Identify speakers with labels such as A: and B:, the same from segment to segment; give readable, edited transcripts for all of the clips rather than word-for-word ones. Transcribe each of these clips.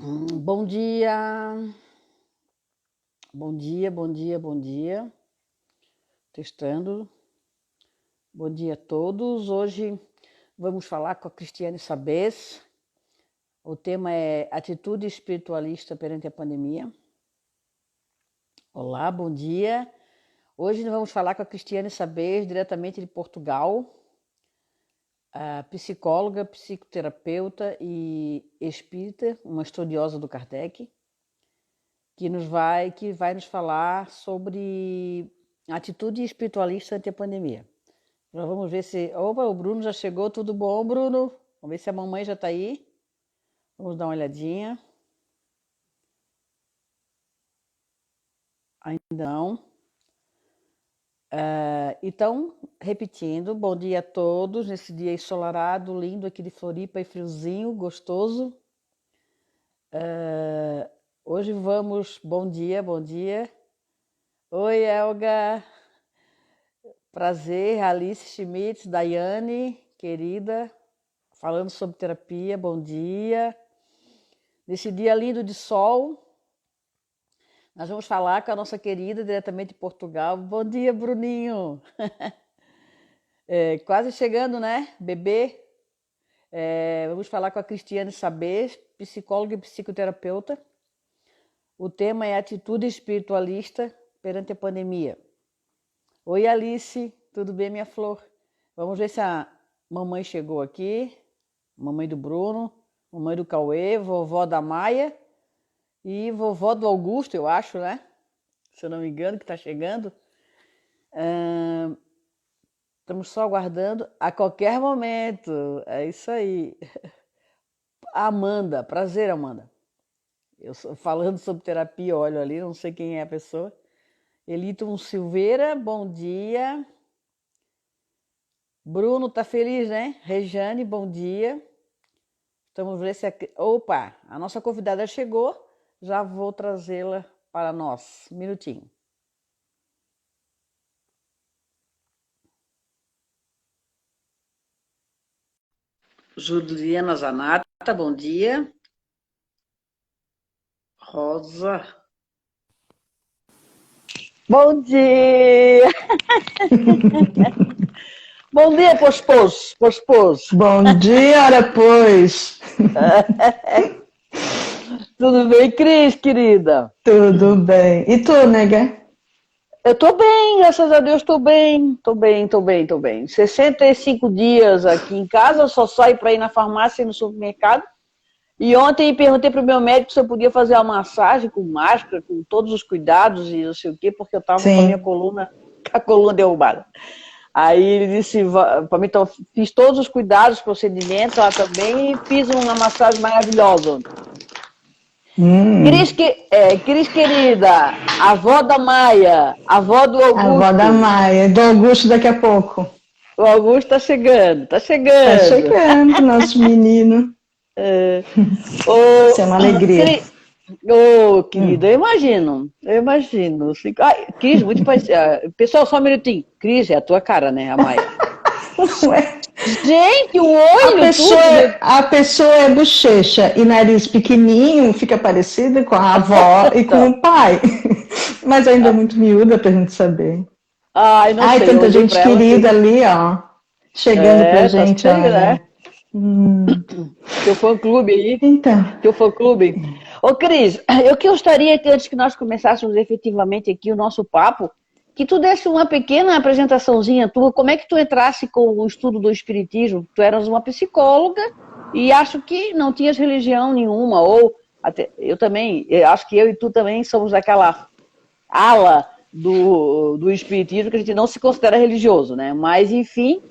A: Bom dia, bom dia, bom dia, bom dia. Testando. Bom dia a todos. Hoje vamos falar com a Cristiane Sabes. O tema é atitude espiritualista perante a pandemia. Olá, bom dia. Hoje nós vamos falar com a Cristiane Sabes, diretamente de Portugal, a psicóloga, psicoterapeuta e espírita, uma estudiosa do Kardec, que vai nos falar sobre atitude espiritualista ante a pandemia. Nós vamos ver se... Opa, o Bruno já chegou, tudo bom, Bruno? Vamos ver se a mamãe já está aí. Vamos dar uma olhadinha. Ainda não. Então, repetindo, bom dia a todos, nesse dia ensolarado, lindo aqui de Floripa e friozinho, gostoso. Hoje vamos... Bom dia, bom dia. Oi, Elga. Prazer, Alice Schmitz, Daiane, querida, falando sobre terapia, bom dia. Nesse dia lindo de sol, nós vamos falar com a nossa querida, diretamente de Portugal. Bom dia, Bruninho. Quase chegando, né, bebê? Vamos falar com a Cristiane Sabes, psicóloga e psicoterapeuta. O tema é atitude espiritualista perante a pandemia. Oi, Alice, tudo bem, minha flor? Vamos ver se a mamãe chegou aqui, mamãe do Bruno, mamãe do Cauê, vovó da Maia e vovó do Augusto, eu acho, né? Se eu não me engano, que está chegando. Estamos só aguardando a qualquer momento, é isso aí. Amanda, prazer, Amanda. Eu falando sobre terapia, olho ali, não sei quem é a pessoa. Eliton Silveira, bom dia. Bruno tá feliz, né? Rejane, bom dia. Vamos ver se... Opa, a nossa convidada chegou. Já vou trazê-la para nós. Um minutinho. Juliana Zanata, bom dia. Rosa. Bom dia! Bom dia, pospôs.
B: Bom dia, ora pois.
A: Tudo bem, Cris, querida?
B: Tudo bem. E tu, nega?
A: Eu tô bem, graças a Deus, tô bem. 65 dias aqui em casa, eu só saio para ir na farmácia e no supermercado. E ontem perguntei pro meu médico se eu podia fazer uma massagem com máscara, com todos os cuidados e não sei o quê, porque eu tava com a minha
B: Sim.
A: coluna, com a coluna derrubada. Aí ele disse para mim, então, fiz todos os cuidados, procedimentos lá também, e fiz uma massagem maravilhosa.
B: Hum.
A: Cris querida, avó da Maia, avó do
B: A avó da
A: Augusto.
B: Maia, do Augusto daqui a pouco.
A: O Augusto tá chegando, tá
B: Tá
A: chegando.
B: chegando, nosso menino. Isso é uma alegria.
A: Querida, eu imagino. Cris, muito parecido. Pessoal, só um minutinho. Cris, é a tua cara, né, a Maia?
B: Ué,
A: Gente, o
B: A
A: olho,
B: pessoa,
A: tudo. Meu...
B: a pessoa é bochecha e nariz pequenininho, fica parecida com a avó e com
A: Então,
B: o pai. Mas ainda é muito miúda pra gente saber.
A: ai, não
B: Ai,
A: sei, eu
B: tanta
A: olhei
B: gente
A: pra ela assim.
B: querida ali, ó. Chegando pra
A: Tá
B: gente,
A: chega, né?
B: olha. Hum.
A: Teu fã-clube aí.
B: Então,
A: Teu fã-clube. Ô, Cris, eu que gostaria que antes que nós começássemos efetivamente aqui o nosso papo, que tu desse uma pequena apresentaçãozinha tua, como é que tu entrasse com o estudo do espiritismo? Tu eras uma psicóloga e acho que não tinhas religião nenhuma, ou até, eu também, eu acho que eu e tu também somos daquela ala do espiritismo que a gente não se considera religioso, né? Mas, enfim,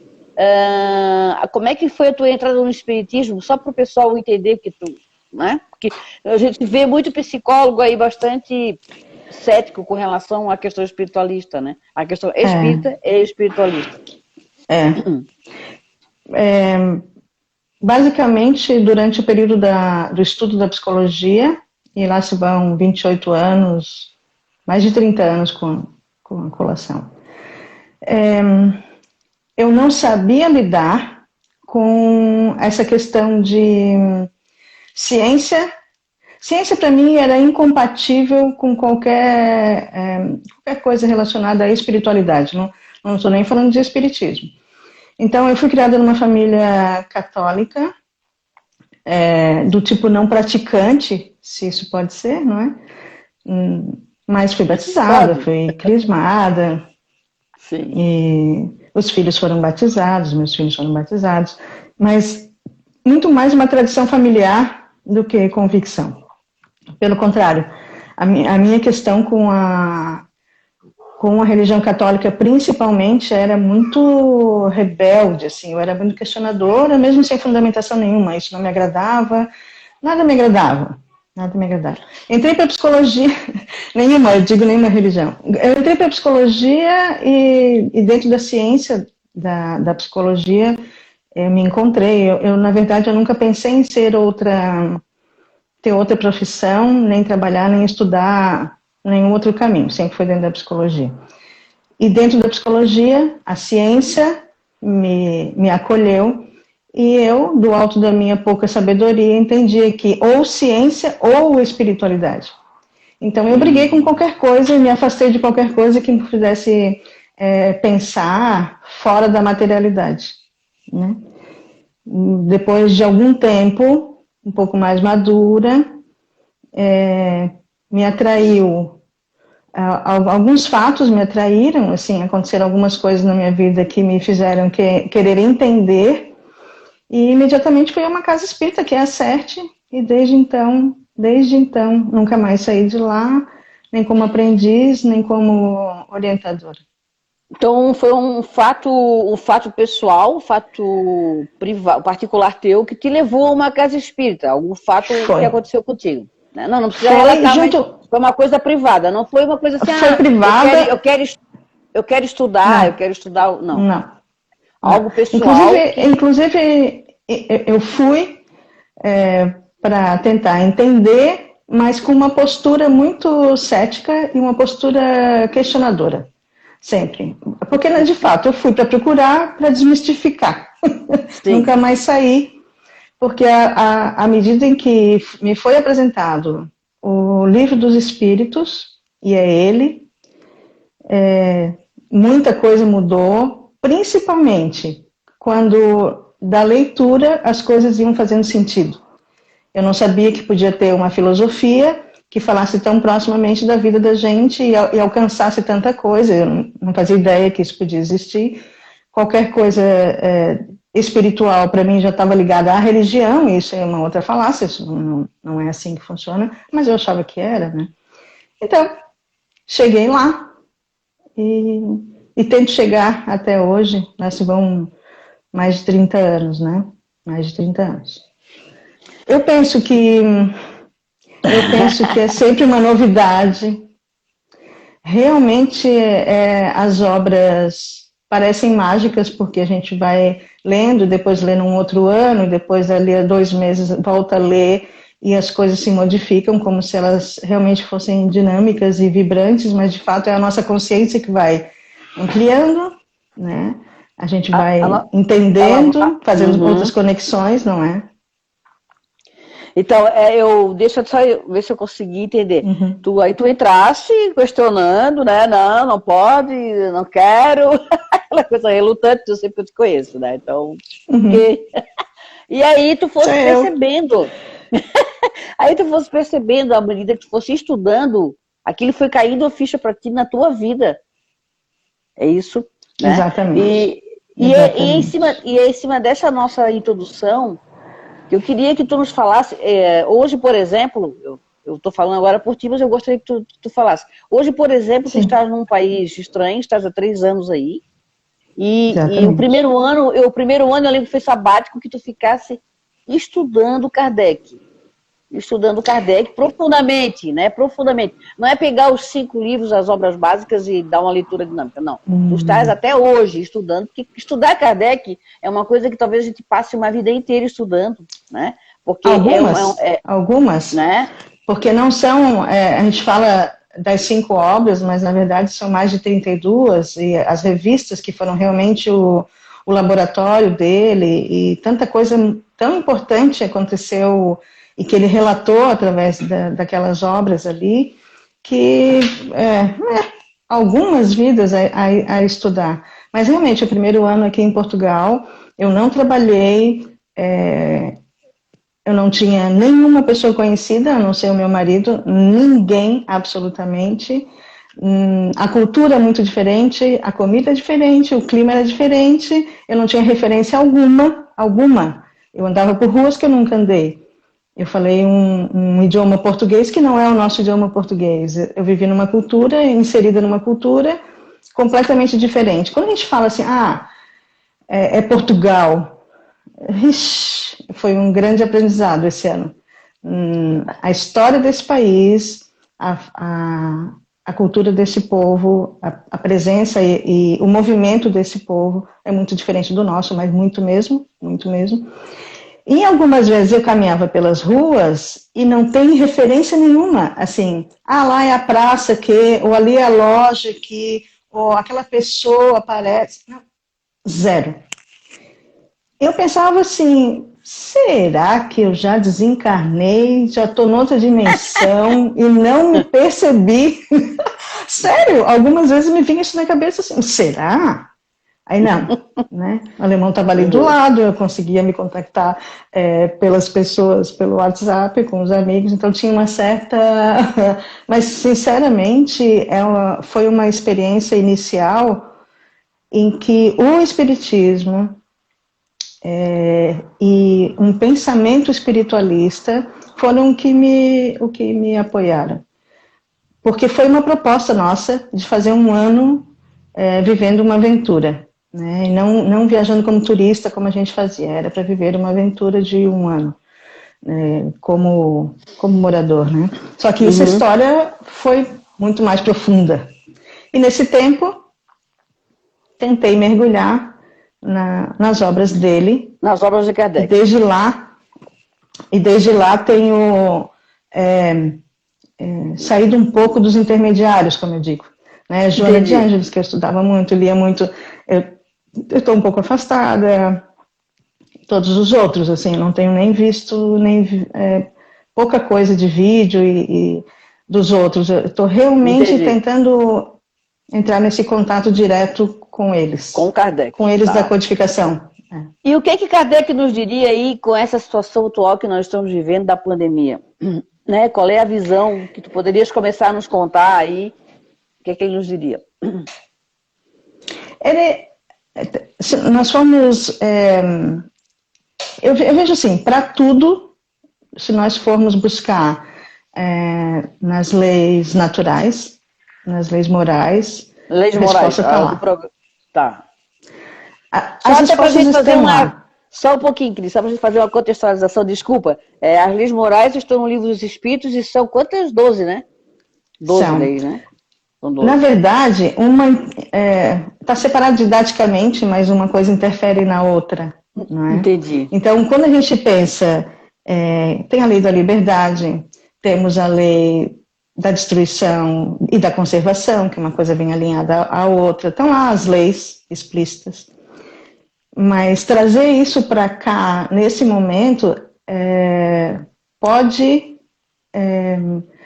A: como é que foi a tua entrada no espiritismo? Só para o pessoal entender que tu, né? Porque a gente vê muito psicólogo aí bastante cético com relação à questão espiritualista, né? A questão
B: é,
A: espírita e espiritualista.
B: é. Basicamente, durante o período do estudo da psicologia, e lá se vão 28 anos, mais de 30 anos com a colação, eu não sabia lidar com essa questão de ciência Ciência, para mim, era incompatível com qualquer coisa relacionada à espiritualidade. Não estou nem falando de espiritismo. Então, eu fui criada numa família católica, do tipo não praticante, se isso pode ser, não é? Mas fui batizada, fui crismada.
A: Sim.
B: E os filhos foram batizados, meus filhos foram batizados. Mas muito mais uma tradição familiar do que convicção. Pelo contrário, a minha questão com a religião católica, principalmente, era muito rebelde, assim, eu era muito questionadora, mesmo sem fundamentação nenhuma, isso não me agradava, nada me agradava. Entrei para psicologia, nenhuma religião. Eu entrei para psicologia e dentro da ciência da psicologia, eu me encontrei. Na verdade, eu nunca pensei em ter outra profissão, nem trabalhar, nem estudar nenhum outro caminho. Sempre foi dentro da psicologia. E dentro da psicologia, a ciência me acolheu e eu, do alto da minha pouca sabedoria, entendia que ou ciência ou espiritualidade. Então, eu briguei com qualquer coisa e me afastei de qualquer coisa que me fizesse pensar fora da materialidade, né? Depois de algum tempo, um pouco mais madura, me atraiu, alguns fatos me atraíram, assim, aconteceram algumas coisas na minha vida que me fizeram querer entender, e imediatamente fui a uma casa espírita, que é a CERT, e desde então, nunca mais saí de lá, nem como aprendiz, nem como orientadora.
A: Então, foi um fato pessoal, um fato privado, particular teu, que te levou a uma casa espírita, algum fato que aconteceu contigo. Né? Não precisa relatar, mas foi uma coisa privada, não foi uma coisa assim,
B: foi privada.
A: Eu quero estudar, não. Algo pessoal.
B: Inclusive eu fui para tentar entender, mas com uma postura muito cética e uma postura questionadora. Sempre. Porque, de fato, eu fui para procurar, para desmistificar. Nunca mais saí, porque à medida em que me foi apresentado o Livro dos Espíritos, e é ele, muita coisa mudou, principalmente quando, da leitura, as coisas iam fazendo sentido. Eu não sabia que podia ter uma filosofia que falasse tão proximamente da vida da gente e alcançasse tanta coisa. Eu não fazia ideia que isso podia existir. Qualquer coisa espiritual, para mim, já estava ligada à religião, e isso é uma outra falácia, isso não é assim que funciona, mas eu achava que era, né? Então, cheguei lá e tento chegar até hoje, né, se vão mais de 30 anos, né? Mais de 30 anos. Eu penso que é sempre uma novidade. Realmente as obras parecem mágicas, porque a gente vai lendo, depois lê num outro ano, depois ali a 2 meses volta a ler e as coisas se modificam como se elas realmente fossem dinâmicas e vibrantes, mas de fato é a nossa consciência que vai ampliando, né? A gente vai entendendo, fazendo outras conexões, não é?
A: Então, deixa eu só ver se eu consegui entender. Aí tu entraste questionando, né? Não pode, não quero. Aquela coisa relutante, eu sempre te conheço, né? Então, e aí tu fosse percebendo. Aí tu fosse percebendo, à medida que tu fosse estudando, aquilo foi caindo a ficha para ti na tua vida. É isso? Né?
B: Exatamente.
A: E é em cima dessa nossa introdução, eu queria que tu nos falasse, hoje, por exemplo, eu estou falando agora por ti, mas eu gostaria que tu falasse. Hoje, por exemplo, tu estás num país estranho, estás há 3 anos aí, e o primeiro ano eu lembro que foi sabático, que tu ficasse estudando Kardec profundamente, né? Profundamente. Não é pegar os 5 livros, as obras básicas e dar uma leitura dinâmica, não. Tu estás até hoje estudando, porque estudar Kardec é uma coisa que talvez a gente passe uma vida inteira estudando, né? Porque
B: algumas,
A: né?
B: Porque não são, a gente fala das 5 obras, mas na verdade são mais de 32, e as revistas que foram realmente o laboratório dele, e tanta coisa tão importante aconteceu e que ele relatou através daquelas obras ali, que algumas vidas a estudar. Mas realmente, o primeiro ano aqui em Portugal, eu não trabalhei, eu não tinha nenhuma pessoa conhecida, a não ser o meu marido, ninguém, absolutamente. A cultura é muito diferente, a comida é diferente, o clima era diferente, eu não tinha referência alguma. Eu andava por ruas que eu nunca andei. Eu falei um idioma português que não é o nosso idioma português. Eu vivi numa cultura, inserida numa cultura completamente diferente. Quando a gente fala assim, é Portugal, foi um grande aprendizado esse ano. A história desse país, a cultura desse povo, a presença e o movimento desse povo é muito diferente do nosso, mas muito mesmo, muito mesmo. E algumas vezes eu caminhava pelas ruas e não tem referência nenhuma, assim, lá é a praça que, ou ali é a loja que, ou aquela pessoa aparece. Não, zero. Eu pensava assim, será que eu já desencarnei, já estou noutra dimensão e não me percebi? Sério, algumas vezes me vinha isso na cabeça assim, será? Aí não, né? O alemão estava ali do lado, eu conseguia me contactar pelas pessoas, pelo WhatsApp, com os amigos, então tinha uma certa... Mas, sinceramente, foi uma experiência inicial em que o espiritismo e um pensamento espiritualista foram o que me apoiaram. Porque foi uma proposta nossa de fazer um ano vivendo uma aventura. Né, e não viajando como turista, como a gente fazia, era para viver uma aventura de um ano, como morador, né? Só que essa história foi muito mais profunda. E nesse tempo, tentei mergulhar nas obras dele.
A: Nas obras de Kardec.
B: E desde lá tenho saído um pouco dos intermediários, como eu digo. Né? Joana de Ângeles, que eu estudava muito, lia muito... Eu estou um pouco afastada, todos os outros, assim, não tenho nem visto, pouca coisa de vídeo e dos outros. Eu estou realmente tentando entrar nesse contato direto com eles.
A: Com Kardec.
B: Com eles da codificação.
A: E o que Kardec nos diria aí com essa situação atual que nós estamos vivendo da pandemia? Né? Qual é a visão que tu poderias começar a nos contar aí? O que ele nos diria?
B: Nós fomos... eu vejo assim, para tudo, se nós formos buscar nas leis naturais, nas leis morais,
A: leis
B: a resposta está lá.
A: Tá.
B: As respostas estão lá.
A: Só um pouquinho, Cris, só para a gente fazer uma contextualização, desculpa. As leis morais estão no Livro dos Espíritos e são quantas? 12, né? 12 leis, né?
B: Na verdade, uma está separado didaticamente, mas uma coisa interfere na outra. Não é?
A: Entendi.
B: Então, quando a gente pensa, tem a lei da liberdade, temos a lei da destruição e da conservação, que uma coisa vem alinhada à outra. Estão lá as leis explícitas. Mas trazer isso para cá, nesse momento, pode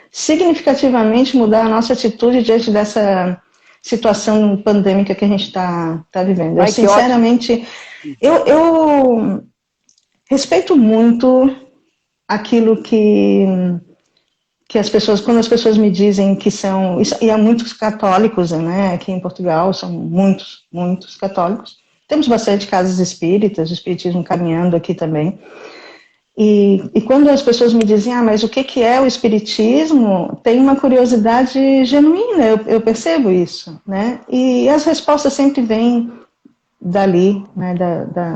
B: significativamente mudar a nossa atitude diante dessa situação pandêmica que a gente está vivendo. Eu, sinceramente, eu respeito muito aquilo que as pessoas, quando as pessoas me dizem que são, e há muitos católicos, né, aqui em Portugal, são muitos católicos. Temos bastante casas espíritas, o espiritismo caminhando aqui também. E quando as pessoas me dizem, mas o que é o espiritismo, tem uma curiosidade genuína, eu percebo isso, né? E as respostas sempre vêm dali, né,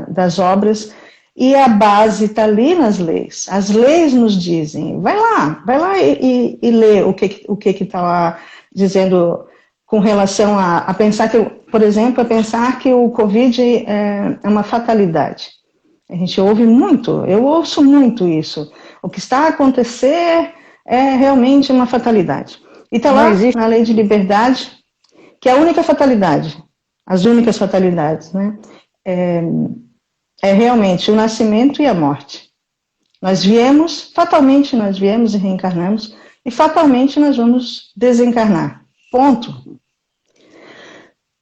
B: das obras, e a base está ali nas leis. As leis nos dizem, vai lá e lê o que está lá dizendo com relação a pensar que, por exemplo, a pensar que o Covid é uma fatalidade. A gente ouve muito, eu ouço muito isso. O que está a acontecer é realmente uma fatalidade. E está lá na lei de liberdade, que é a única fatalidade, as únicas fatalidades, né? É realmente o nascimento e a morte. Fatalmente nós viemos e reencarnamos, e fatalmente nós vamos desencarnar. Ponto.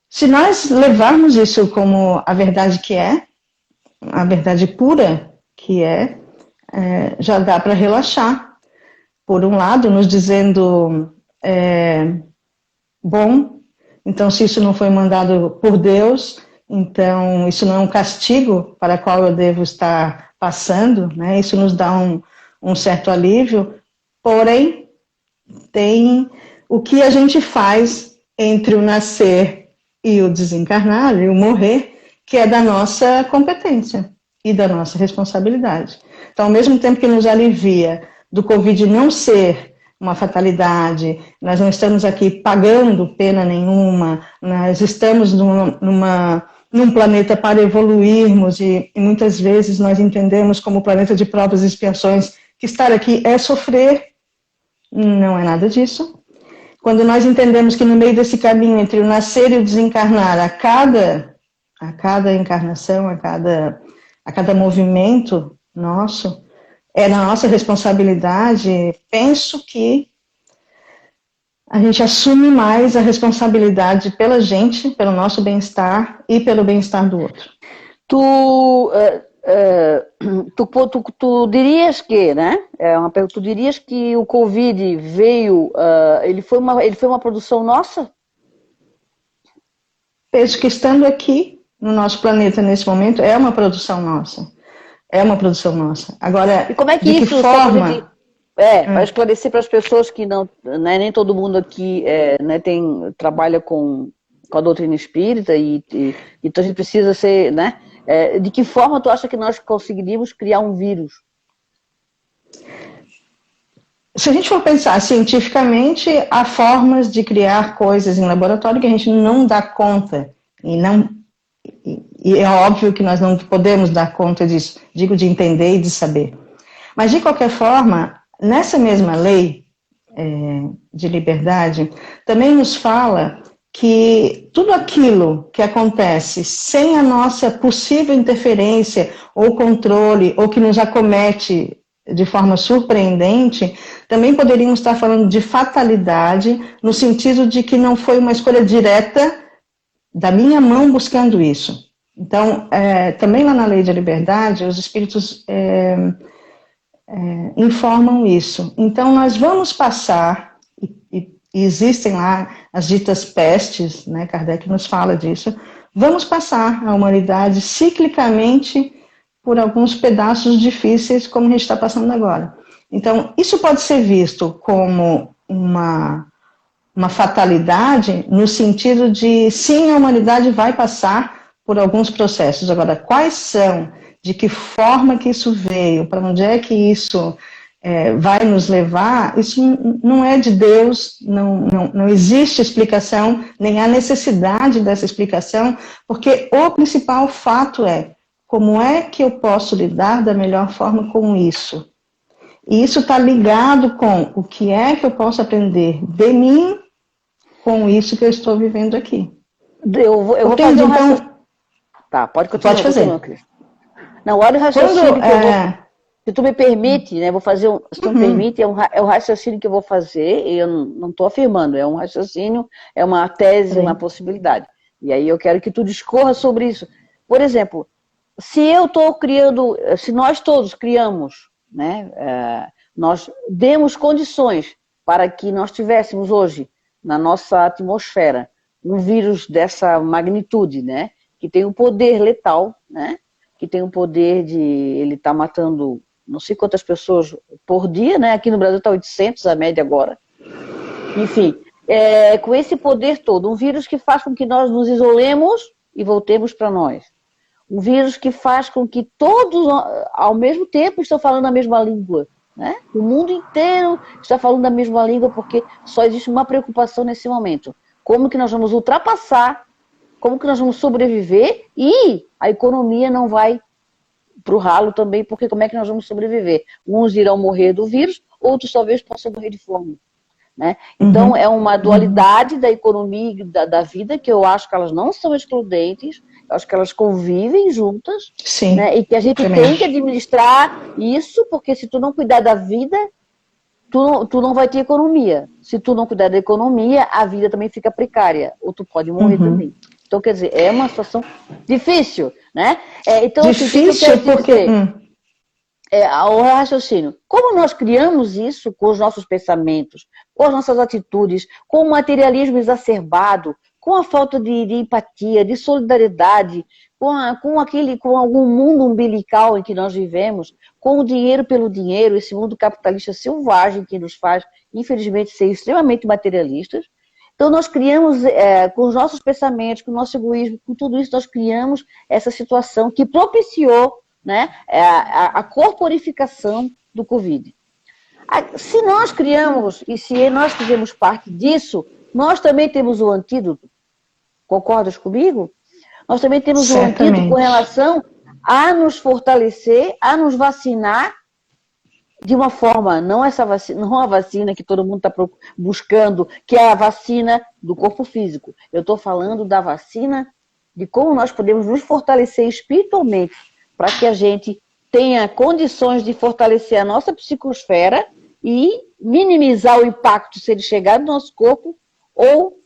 B: Se nós levarmos isso como a verdade que é, a verdade pura que já dá para relaxar. Por um lado, nos dizendo, bom, então se isso não foi mandado por Deus, então isso não é um castigo para o qual eu devo estar passando, né? Isso nos dá um certo alívio, porém, tem o que a gente faz entre o nascer e o desencarnar, e o morrer, que é da nossa competência e da nossa responsabilidade. Então, ao mesmo tempo que nos alivia do Covid não ser uma fatalidade, nós não estamos aqui pagando pena nenhuma, nós estamos num planeta para evoluirmos e muitas vezes nós entendemos como planeta de provas e expiações que estar aqui é sofrer, não é nada disso. Quando nós entendemos que no meio desse caminho entre o nascer e o desencarnar, a cada encarnação, a cada movimento nosso, é na nossa responsabilidade, penso que a gente assume mais a responsabilidade pela gente, pelo nosso bem-estar e pelo bem-estar do outro.
A: Tu dirias que, né? Tu dirias que o Covid veio, ele foi uma produção nossa?
B: Penso que estando aqui no nosso planeta nesse momento é uma produção nossa. É uma produção nossa. Agora,
A: e como é que
B: de
A: isso
B: que forma?
A: Para esclarecer para as pessoas que não, né, nem todo mundo aqui né, trabalha com a doutrina espírita então a gente precisa ser, né? De que forma tu acha que nós conseguiríamos criar um vírus?
B: Se a gente for pensar cientificamente, há formas de criar coisas em laboratório que a gente não dá conta. E é óbvio que nós não podemos dar conta disso, digo de entender e de saber. Mas, de qualquer forma, nessa mesma lei de liberdade, também nos fala que tudo aquilo que acontece sem a nossa possível interferência ou controle, ou que nos acomete de forma surpreendente, também poderíamos estar falando de fatalidade, no sentido de que não foi uma escolha direta da minha mão buscando isso. Então, também lá na Lei da Liberdade, os espíritos informam isso. Então, nós vamos passar, e existem lá as ditas pestes, né, Kardec nos fala disso, vamos passar a humanidade ciclicamente por alguns pedaços difíceis, como a gente está passando agora. Então, isso pode ser visto como uma fatalidade, no sentido de, sim, a humanidade vai passar por alguns processos. Agora, quais são, de que forma que isso veio, para onde é que isso vai nos levar, isso não é de Deus, não existe explicação, nem há necessidade dessa explicação, porque o principal fato é, como é que eu posso lidar da melhor forma com isso? E isso está ligado com o que é que eu posso aprender de mim com isso que eu estou vivendo aqui.
A: Eu vou fazer então... Tá, pode continuar.
B: Pode fazer.
A: Não, olha o raciocínio que eu vou... Se tu me permite, né, vou fazer se tu me permite, é o raciocínio que eu vou fazer, e eu não estou afirmando, é um raciocínio, é uma tese, uma possibilidade. E aí eu quero que tu discorra sobre isso. Por exemplo, se eu estou criando, se nós todos criamos, né, nós demos condições para que nós tivéssemos hoje, na nossa atmosfera, um vírus dessa magnitude, né, que tem um poder letal, né, que tem um poder de, ele está matando não sei quantas pessoas por dia, né, aqui no Brasil está 800 a média agora, enfim, com esse poder todo, um vírus que faz com que nós nos isolemos e voltemos para nós, um vírus que faz com que todos, ao mesmo tempo, estão falando a mesma língua, né? O mundo inteiro está falando a mesma língua porque só existe uma preocupação nesse momento. Como que nós vamos ultrapassar, como que nós vamos sobreviver e a economia não vai para o ralo também, porque como é que nós vamos sobreviver? Uns irão morrer do vírus, outros talvez possam morrer de fome. Né? Então, é uma dualidade da economia e da vida, que eu acho que elas não são excludentes, acho que elas convivem juntas,
B: Sim,
A: né? E que a gente tem que administrar isso, porque se tu não cuidar da vida, tu não vai ter economia. Se tu não cuidar da economia, a vida também fica precária, ou tu pode morrer também. Então, quer dizer, é uma situação difícil, né? Então,
B: difícil
A: assim,
B: porque...
A: o raciocínio. Como nós criamos isso com os nossos pensamentos, com as nossas atitudes, com o materialismo exacerbado, com a falta de empatia, de solidariedade, com algum mundo umbilical em que nós vivemos, com o dinheiro pelo dinheiro, esse mundo capitalista selvagem que nos faz, infelizmente, ser extremamente materialistas. Então, nós criamos, com os nossos pensamentos, com o nosso egoísmo, com tudo isso, nós criamos essa situação que propiciou, né, a corporificação do Covid. Se nós criamos, e se nós fizemos parte disso, nós também temos o antídoto. Concordas comigo? Nós também temos um antídoto com relação a nos fortalecer, a nos vacinar de uma forma, não essa vacina, não a vacina que todo mundo está buscando, que é a vacina do corpo físico. Eu estou falando da vacina de como nós podemos nos fortalecer espiritualmente para que a gente tenha condições de fortalecer a nossa psicosfera e minimizar o impacto se ele chegar no nosso corpo ou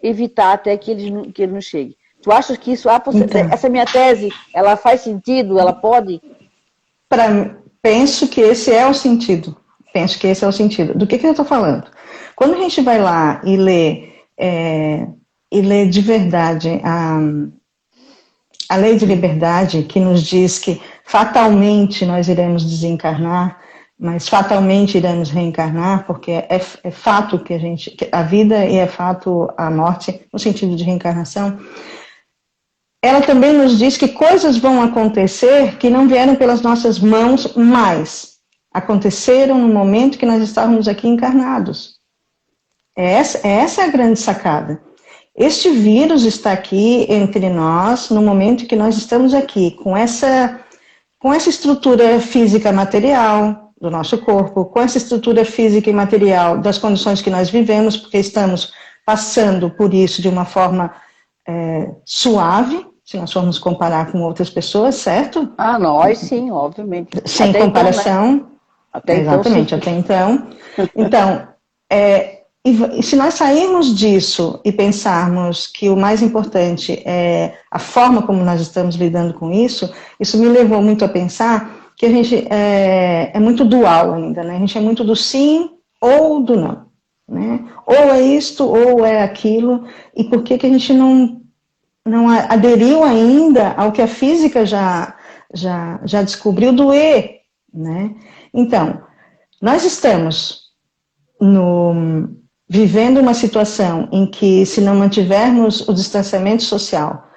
A: evitar até que ele não chegue. Tu achas que isso, essa minha tese, ela faz sentido? Ela pode?
B: Penso que esse é o sentido. Penso que esse é o sentido. Do que eu estou falando? Quando a gente vai lá e lê de verdade a lei de liberdade, que nos diz que fatalmente nós iremos desencarnar, mas fatalmente iremos reencarnar, porque é fato que a vida e é fato a morte, no sentido de reencarnação. Ela também nos diz que coisas vão acontecer que não vieram pelas nossas mãos, mas aconteceram no momento que nós estávamos aqui encarnados. Essa é a grande sacada. Este vírus está aqui entre nós no momento que nós estamos aqui, com essa estrutura física material do nosso corpo, com essa estrutura física e material das condições que nós vivemos, porque estamos passando por isso de uma forma suave, se nós formos comparar com outras pessoas, certo?
A: Nós sim, obviamente.
B: Sem até comparação. Então, né? Exatamente, até então. Então, e se nós sairmos disso e pensarmos que o mais importante é a forma como nós estamos lidando com isso me levou muito a pensar que a gente é muito dual ainda, né? A gente é muito do sim ou do não, né? Ou é isto ou é aquilo, e por que a gente não aderiu ainda ao que a física já descobriu do E, né? Então, nós estamos vivendo uma situação em que, se não mantivermos o distanciamento social,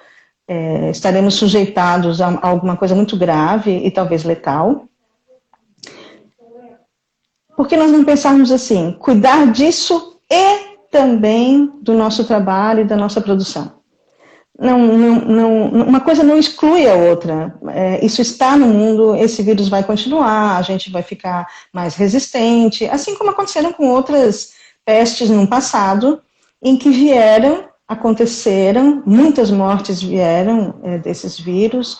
B: estaremos sujeitados a alguma coisa muito grave e talvez letal. Por que nós não pensarmos assim, cuidar disso e também do nosso trabalho e da nossa produção? Uma coisa não exclui a outra. Isso está no mundo, esse vírus vai continuar, a gente vai ficar mais resistente, assim como aconteceram com outras pestes no passado, em que aconteceram, muitas mortes vieram desses vírus,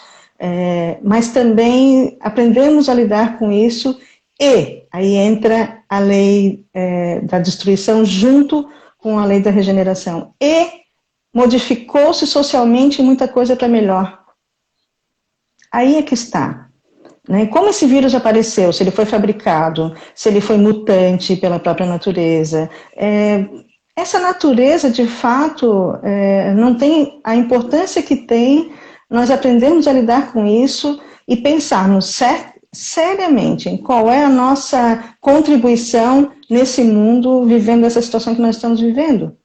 B: mas também aprendemos a lidar com isso, e aí entra a lei da destruição junto com a lei da regeneração, e modificou-se socialmente muita coisa para melhor. Aí é que está. Né? Como esse vírus apareceu, se ele foi fabricado, se ele foi mutante pela própria natureza. Essa natureza, de fato, não tem a importância que tem nós aprendemos a lidar com isso e pensarmos seriamente em qual é a nossa contribuição nesse mundo, vivendo essa situação que nós estamos vivendo.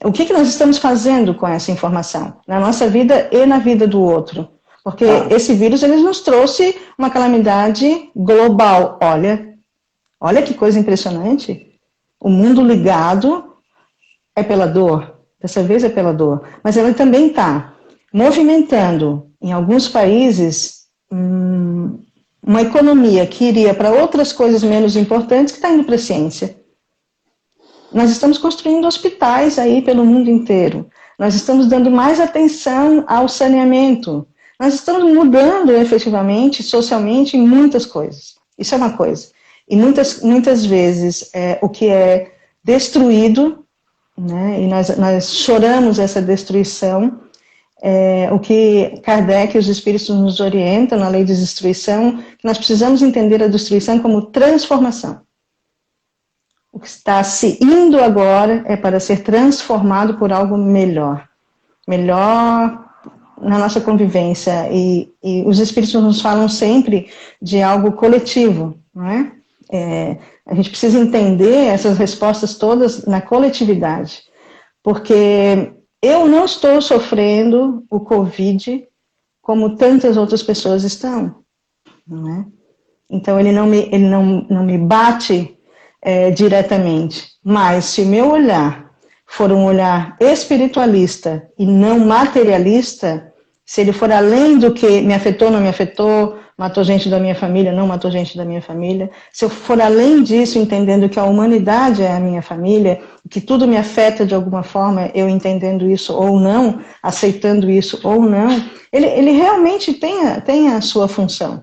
B: O que nós estamos fazendo com essa informação, na nossa vida e na vida do outro? Porque esse vírus, ele nos trouxe uma calamidade global. Olha que coisa impressionante. O mundo ligado é pela dor, dessa vez é pela dor, mas ela também está movimentando, em alguns países, uma economia que iria para outras coisas menos importantes, que está indo para a ciência. Nós estamos construindo hospitais aí pelo mundo inteiro. nós estamos dando mais atenção ao saneamento, nós estamos mudando efetivamente, socialmente, em muitas coisas. Isso é uma coisa. E muitas vezes o que é destruído, né, e nós choramos essa destruição, o que Kardec e os espíritos nos orientam na lei de destruição, que nós precisamos entender a destruição como transformação. O que está se indo agora é para ser transformado por algo melhor. Melhor na nossa convivência. E os espíritos nos falam sempre de algo coletivo, não é? A gente precisa entender essas respostas todas na coletividade. Porque eu não estou sofrendo o Covid como tantas outras pessoas estão, não é? Então ele não me bate diretamente, mas se o meu olhar for um olhar espiritualista e não materialista, se ele for além do que me afetou, não me afetou, matou gente da minha família, não matou gente da minha família, se eu for além disso, entendendo que a humanidade é a minha família, que tudo me afeta de alguma forma, eu entendendo isso ou não, aceitando isso ou não, ele realmente tem a sua função.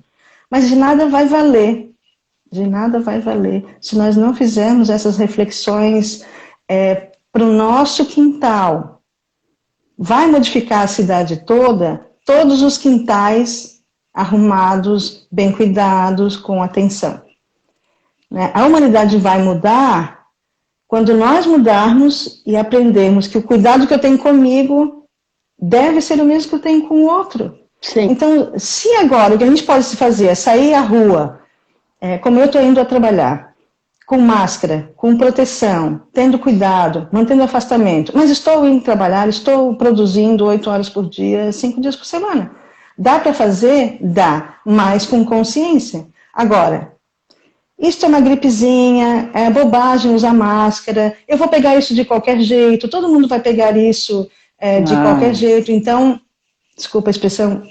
B: Mas de nada vai valer se nós não fizermos essas reflexões para o nosso quintal. Vai modificar a cidade toda, todos os quintais arrumados, bem cuidados, com atenção. A humanidade vai mudar quando nós mudarmos e aprendermos que o cuidado que eu tenho comigo deve ser o mesmo que eu tenho com o outro.
A: Sim.
B: Então, se agora o que a gente pode fazer é sair à rua, como eu estou indo a trabalhar, com máscara, com proteção, tendo cuidado, mantendo afastamento, mas estou indo trabalhar, estou produzindo 8 horas por dia, 5 dias por semana. Dá para fazer? Dá, mas com consciência. Agora, isto é uma gripezinha, é bobagem usar máscara, eu vou pegar isso de qualquer jeito, todo mundo vai pegar isso de qualquer jeito, então, desculpa a expressão,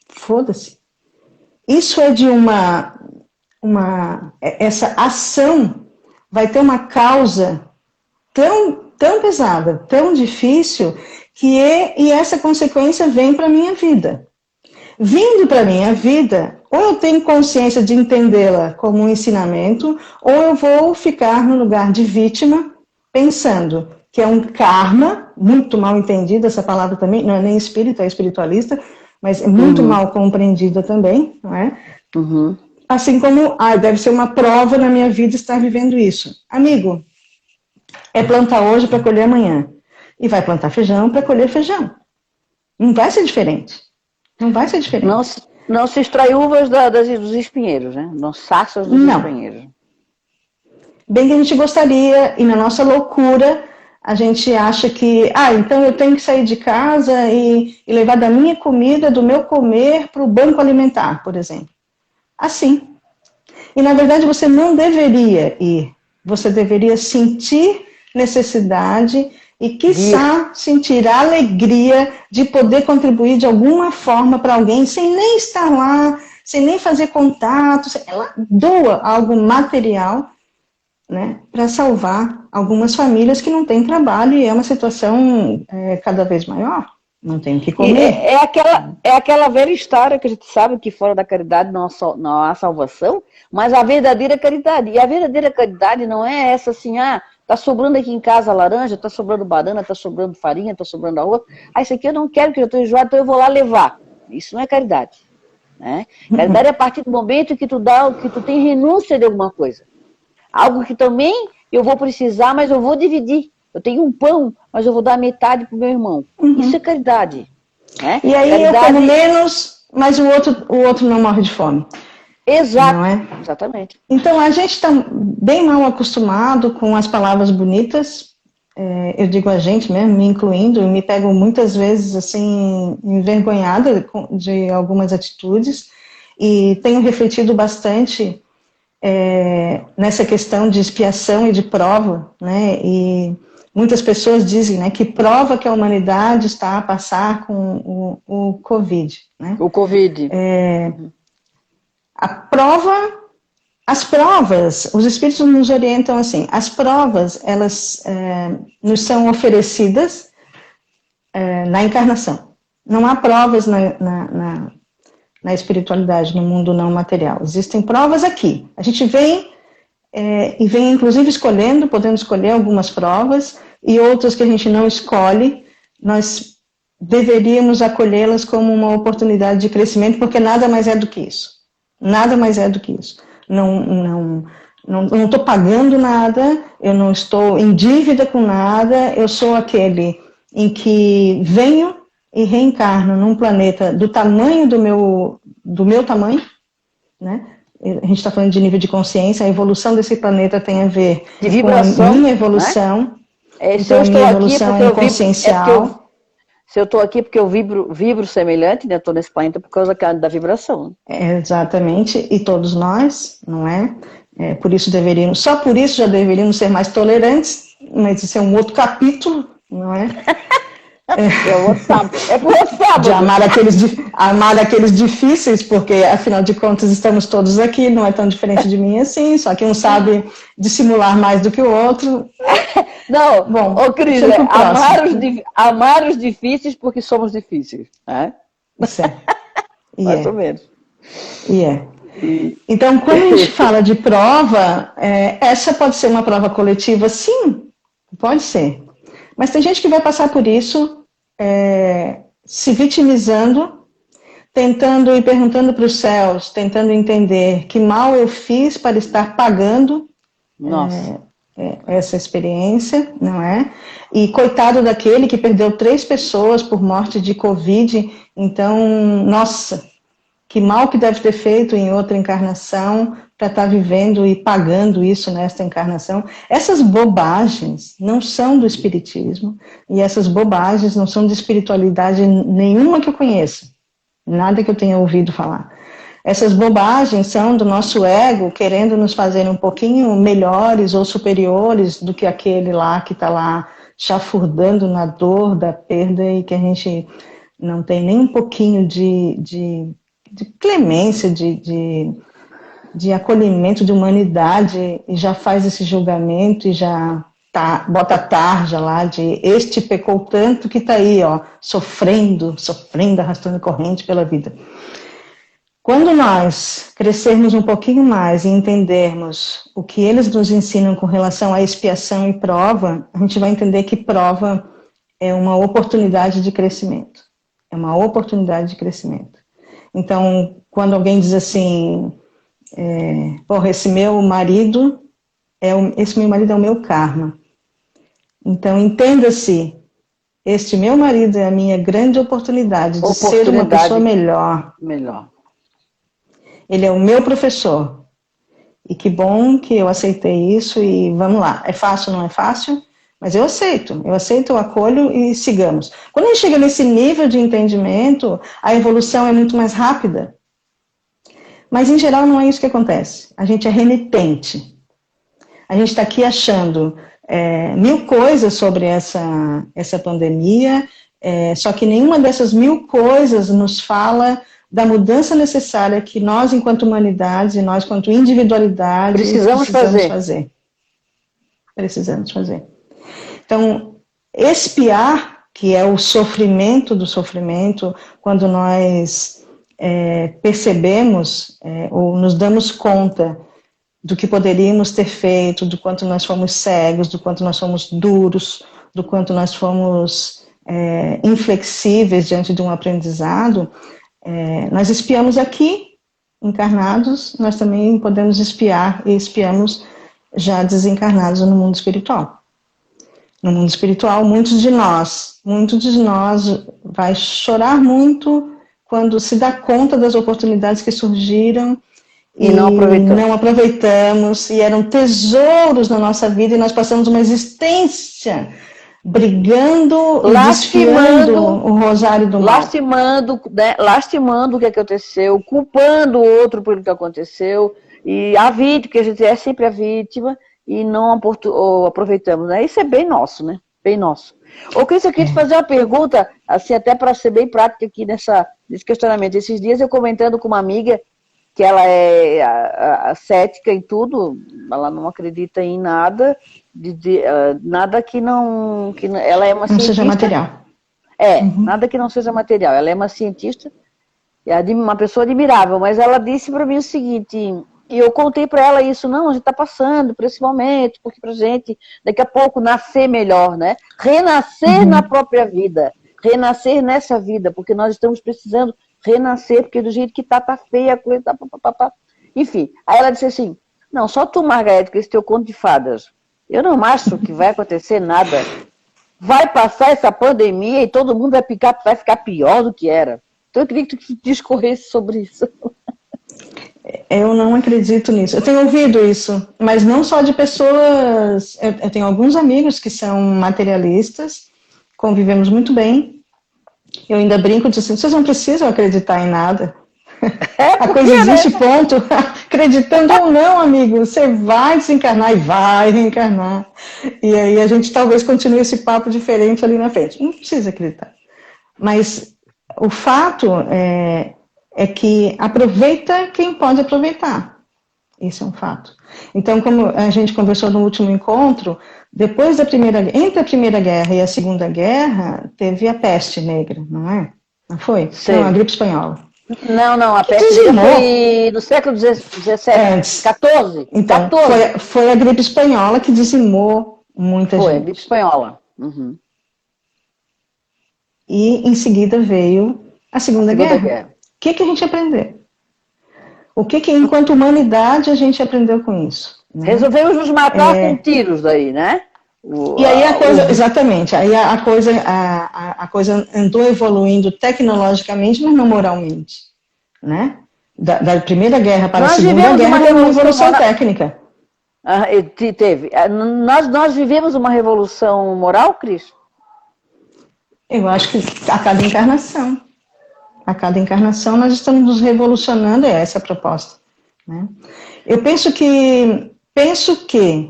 B: foda-se. Isso é de essa ação vai ter uma causa tão pesada, tão difícil, e essa consequência vem para a minha vida. Vindo para a minha vida, ou eu tenho consciência de entendê-la como um ensinamento, ou eu vou ficar no lugar de vítima, pensando que é um karma, muito mal entendida essa palavra também, não é nem espírita, é espiritualista, mas é muito mal compreendida também, não é?
A: Uhum.
B: Assim como, deve ser uma prova na minha vida estar vivendo isso. Amigo, é plantar hoje para colher amanhã. E vai plantar feijão para colher feijão. Não vai ser diferente. Não vai ser diferente.
A: Não se extrai uvas dos espinheiros, né? Não saças dos espinheiros.
B: Bem que a gente gostaria, e na nossa loucura, a gente acha que, então eu tenho que sair de casa e levar da minha comida, do meu comer, para o banco alimentar, por exemplo. Assim. E, na verdade, você não deveria ir. Você deveria sentir necessidade e, quiçá, sentir a alegria de poder contribuir de alguma forma para alguém, sem nem estar lá, sem nem fazer contato. Ela doa algo material, né, para salvar algumas famílias que não têm trabalho e é uma situação cada vez maior. Não tem o que comer.
A: É aquela velha história que a gente sabe que fora da caridade não há salvação, mas a verdadeira caridade. E a verdadeira caridade não é essa assim, tá sobrando aqui em casa laranja, tá sobrando banana, tá sobrando farinha, tá sobrando arroz. Isso aqui eu não quero, que eu estou enjoado, então eu vou lá levar. Isso não é caridade. Né? Caridade é a partir do momento que tu tem renúncia de alguma coisa. Algo que também eu vou precisar, mas eu vou dividir. Eu tenho um pão, mas eu vou dar metade para o meu irmão. Isso é caridade. Né?
B: E aí caridade... eu como menos, mas o outro não morre de fome.
A: Exato.
B: Não é?
A: Exatamente.
B: Então a gente está bem mal acostumado com as palavras bonitas. Eu digo a gente mesmo, me incluindo, e me pego muitas vezes assim, envergonhada de algumas atitudes. E tenho refletido bastante nessa questão de expiação e de prova, né? E muitas pessoas dizem, né, que prova que a humanidade está a passar com o Covid. Né?
A: O Covid.
B: As provas, os espíritos nos orientam assim, as provas, elas nos são oferecidas na encarnação. Não há provas na espiritualidade, no mundo não material. Existem provas aqui. A gente vem e vem inclusive escolhendo, podendo escolher algumas provas e outras que a gente não escolhe, nós deveríamos acolhê-las como uma oportunidade de crescimento, porque nada mais é do que isso. Nada mais é do que isso. Não estou pagando nada, eu não estou em dívida com nada, eu sou aquele em que venho e reencarno num planeta do tamanho do meu tamanho, né? A gente está falando de nível de consciência, a evolução desse planeta tem a ver
A: de vibração,
B: com a minha evolução,
A: né?
B: Então a minha evolução é consciencial.
A: Se eu estou aqui porque eu vibro semelhante, né? Estou nesse planeta por causa da vibração.
B: Exatamente, e todos nós, não é? Por isso só por isso já deveríamos ser mais tolerantes, mas isso é um outro capítulo, não é?
A: É por outro sábado.
B: De amar aqueles difíceis, porque afinal de contas estamos todos aqui, não é tão diferente de mim assim, só que um sabe dissimular mais do que o outro.
A: Não, bom, Cris, amar os difíceis porque somos difíceis, né?
B: Isso é.
A: Mais ou menos.
B: Então, quando a gente fala de prova, essa pode ser uma prova coletiva? Sim, pode ser. Mas tem gente que vai passar por isso se vitimizando, tentando e perguntando para os céus, tentando entender que mal eu fiz para estar pagando essa experiência, não é? E coitado daquele que perdeu 3 pessoas por morte de Covid, então, nossa, que mal que deve ter feito em outra encarnação para estar vivendo e pagando isso nesta encarnação. Essas bobagens não são do espiritismo, e essas bobagens não são de espiritualidade nenhuma que eu conheça, nada que eu tenha ouvido falar. Essas bobagens são do nosso ego querendo nos fazer um pouquinho melhores ou superiores do que aquele lá que está lá chafurdando na dor da perda e que a gente não tem nem um pouquinho de clemência, de acolhimento, de humanidade, e já faz esse julgamento e já bota a tarja lá de este pecou tanto que está aí, ó, sofrendo, arrastando corrente pela vida. Quando nós crescermos um pouquinho mais e entendermos o que eles nos ensinam com relação à expiação e prova, a gente vai entender que prova é uma oportunidade de crescimento. É uma oportunidade de crescimento. Então, quando alguém diz assim, esse meu marido é o meu karma. Então, entenda-se, este meu marido é a minha grande oportunidade de ser uma pessoa melhor. Ele é o meu professor. E que bom que eu aceitei isso e vamos lá. É fácil, não é fácil? Mas eu aceito, eu acolho e sigamos. Quando a gente chega nesse nível de entendimento, a evolução é muito mais rápida. Mas, em geral, não é isso que acontece. A gente é renitente. A gente está aqui achando 1000 coisas sobre essa pandemia, só que nenhuma dessas 1000 coisas nos fala da mudança necessária que nós, enquanto humanidade, e nós, enquanto individualidade, precisamos fazer. Precisamos fazer. Então, expiar, que é o sofrimento do sofrimento, quando nós percebemos ou nos damos conta do que poderíamos ter feito, do quanto nós fomos cegos, do quanto nós fomos duros, do quanto nós fomos inflexíveis diante de um aprendizado, nós espiamos aqui, encarnados, nós também podemos espiar e espiamos já desencarnados no mundo espiritual. No mundo espiritual, muitos de nós vai chorar muito quando se dá conta das oportunidades que surgiram e não aproveitamos, e eram tesouros na nossa vida, e nós passamos uma existência brigando, desfiando o rosário do mal.
A: Lastimando o que aconteceu, culpando o outro pelo que aconteceu, e a vítima, porque a gente é sempre a vítima, e não aproveitamos, né? Isso é bem nosso, né? Bem nosso. Ô, Cris, eu queria te fazer uma pergunta, assim, até para ser bem prática aqui nesse questionamento. Esses dias eu comentando com uma amiga, que ela é cética em tudo, ela não acredita em nada, nada que não ela é uma cientista.
B: Não seja material.
A: Nada que não seja material. Ela é uma cientista, uma pessoa admirável, mas ela disse para mim o seguinte, e eu contei para ela isso, não, a gente está passando por esse momento, porque para a gente, daqui a pouco, nascer melhor, né? Renascer na própria vida, renascer nessa vida, porque nós estamos precisando renascer, porque do jeito que tá feia a coisa, enfim. Aí ela disse assim, não, só tu, Margarete, com esse teu conto de fadas, eu não acho que vai acontecer nada, vai passar essa pandemia e todo mundo vai ficar pior do que era. Então eu queria que tu discorresse sobre isso.
B: Eu não acredito nisso. Eu tenho ouvido isso, mas não só de pessoas... Eu tenho alguns amigos que são materialistas, convivemos muito bem. Eu ainda brinco de assim, vocês não precisam acreditar em nada. A coisa existe, ponto. Acreditando ou não, amigo, você vai desencarnar e vai reencarnar. E aí a gente talvez continue esse papo diferente ali na frente. Não precisa acreditar. Mas o fato é que aproveita quem pode aproveitar. Isso é um fato. Então, como a gente conversou no último encontro, depois entre a Primeira Guerra e a Segunda Guerra, teve a peste negra, não é? Não foi?
A: Sim.
B: Não, a gripe espanhola.
A: Não, a peste negra foi no século XVII, XIV.
B: Então,
A: 14.
B: Foi a gripe espanhola que dizimou muita gente.
A: Foi a gripe espanhola. Uhum.
B: E em seguida veio a Segunda Guerra. O que a gente aprendeu? O que enquanto humanidade, a gente aprendeu com isso? Né?
A: Resolvemos nos matar com tiros daí, né?
B: E aí a coisa, exatamente, aí a coisa andou evoluindo tecnologicamente, mas não moralmente, né? Da Primeira Guerra para a Segunda Guerra teve uma evolução técnica.
A: Teve. Nós vivemos uma revolução moral, Cris?
B: Eu acho que a cada encarnação nós estamos nos revolucionando, essa a proposta. Né? Eu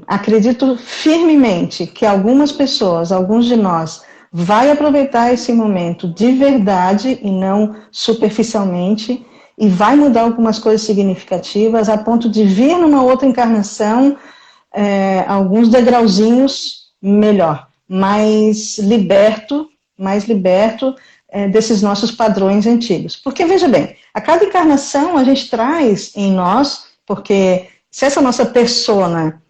B: acredito firmemente que algumas pessoas, alguns de nós, vai aproveitar esse momento de verdade e não superficialmente e vai mudar algumas coisas significativas a ponto de vir numa outra encarnação alguns degrauzinhos melhor, mais liberto desses nossos padrões antigos. Porque, veja bem, a cada encarnação a gente traz em nós, porque se essa nossa persona,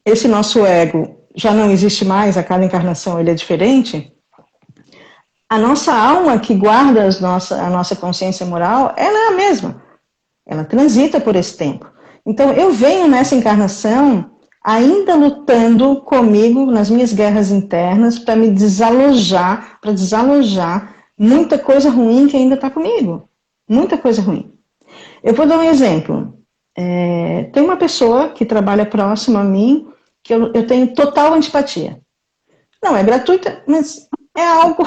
B: esse nosso ego, já não existe mais, a cada encarnação ele é diferente, a nossa alma que guarda a nossa consciência moral, ela é a mesma. Ela transita por esse tempo. Então, eu venho nessa encarnação ainda lutando comigo nas minhas guerras internas para me desalojar, muita coisa ruim que ainda está comigo. Muita coisa ruim. Eu vou dar um exemplo. Tem uma pessoa que trabalha próximo a mim que eu tenho total antipatia. Não é gratuita, mas é algo...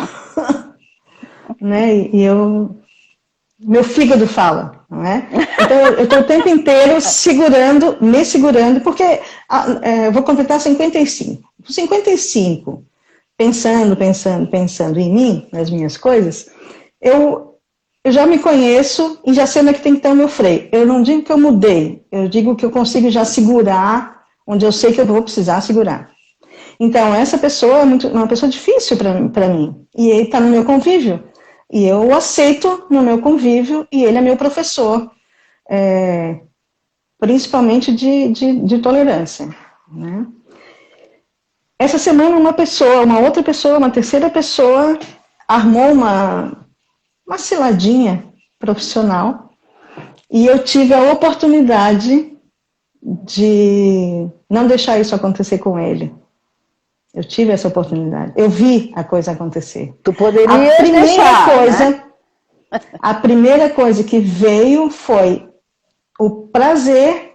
B: né? E meu fígado fala, não é? Então eu estou o tempo inteiro me segurando, porque eu vou completar 55. 55, pensando em mim, nas minhas coisas, eu já me conheço e já sei onde é que tem que ter o meu freio. Eu não digo que eu mudei, eu digo que eu consigo já segurar onde eu sei que eu vou precisar segurar. Então, essa pessoa é uma pessoa difícil para mim, e ele está no meu convívio. E eu o aceito no meu convívio, e ele é meu professor, principalmente de tolerância. Né? Essa semana uma terceira pessoa, armou uma ciladinha profissional, e eu tive a oportunidade de não deixar isso acontecer com ele. Eu tive essa oportunidade. Eu vi a coisa acontecer.
A: Tu poderia deixar, né?
B: A primeira coisa que veio foi o prazer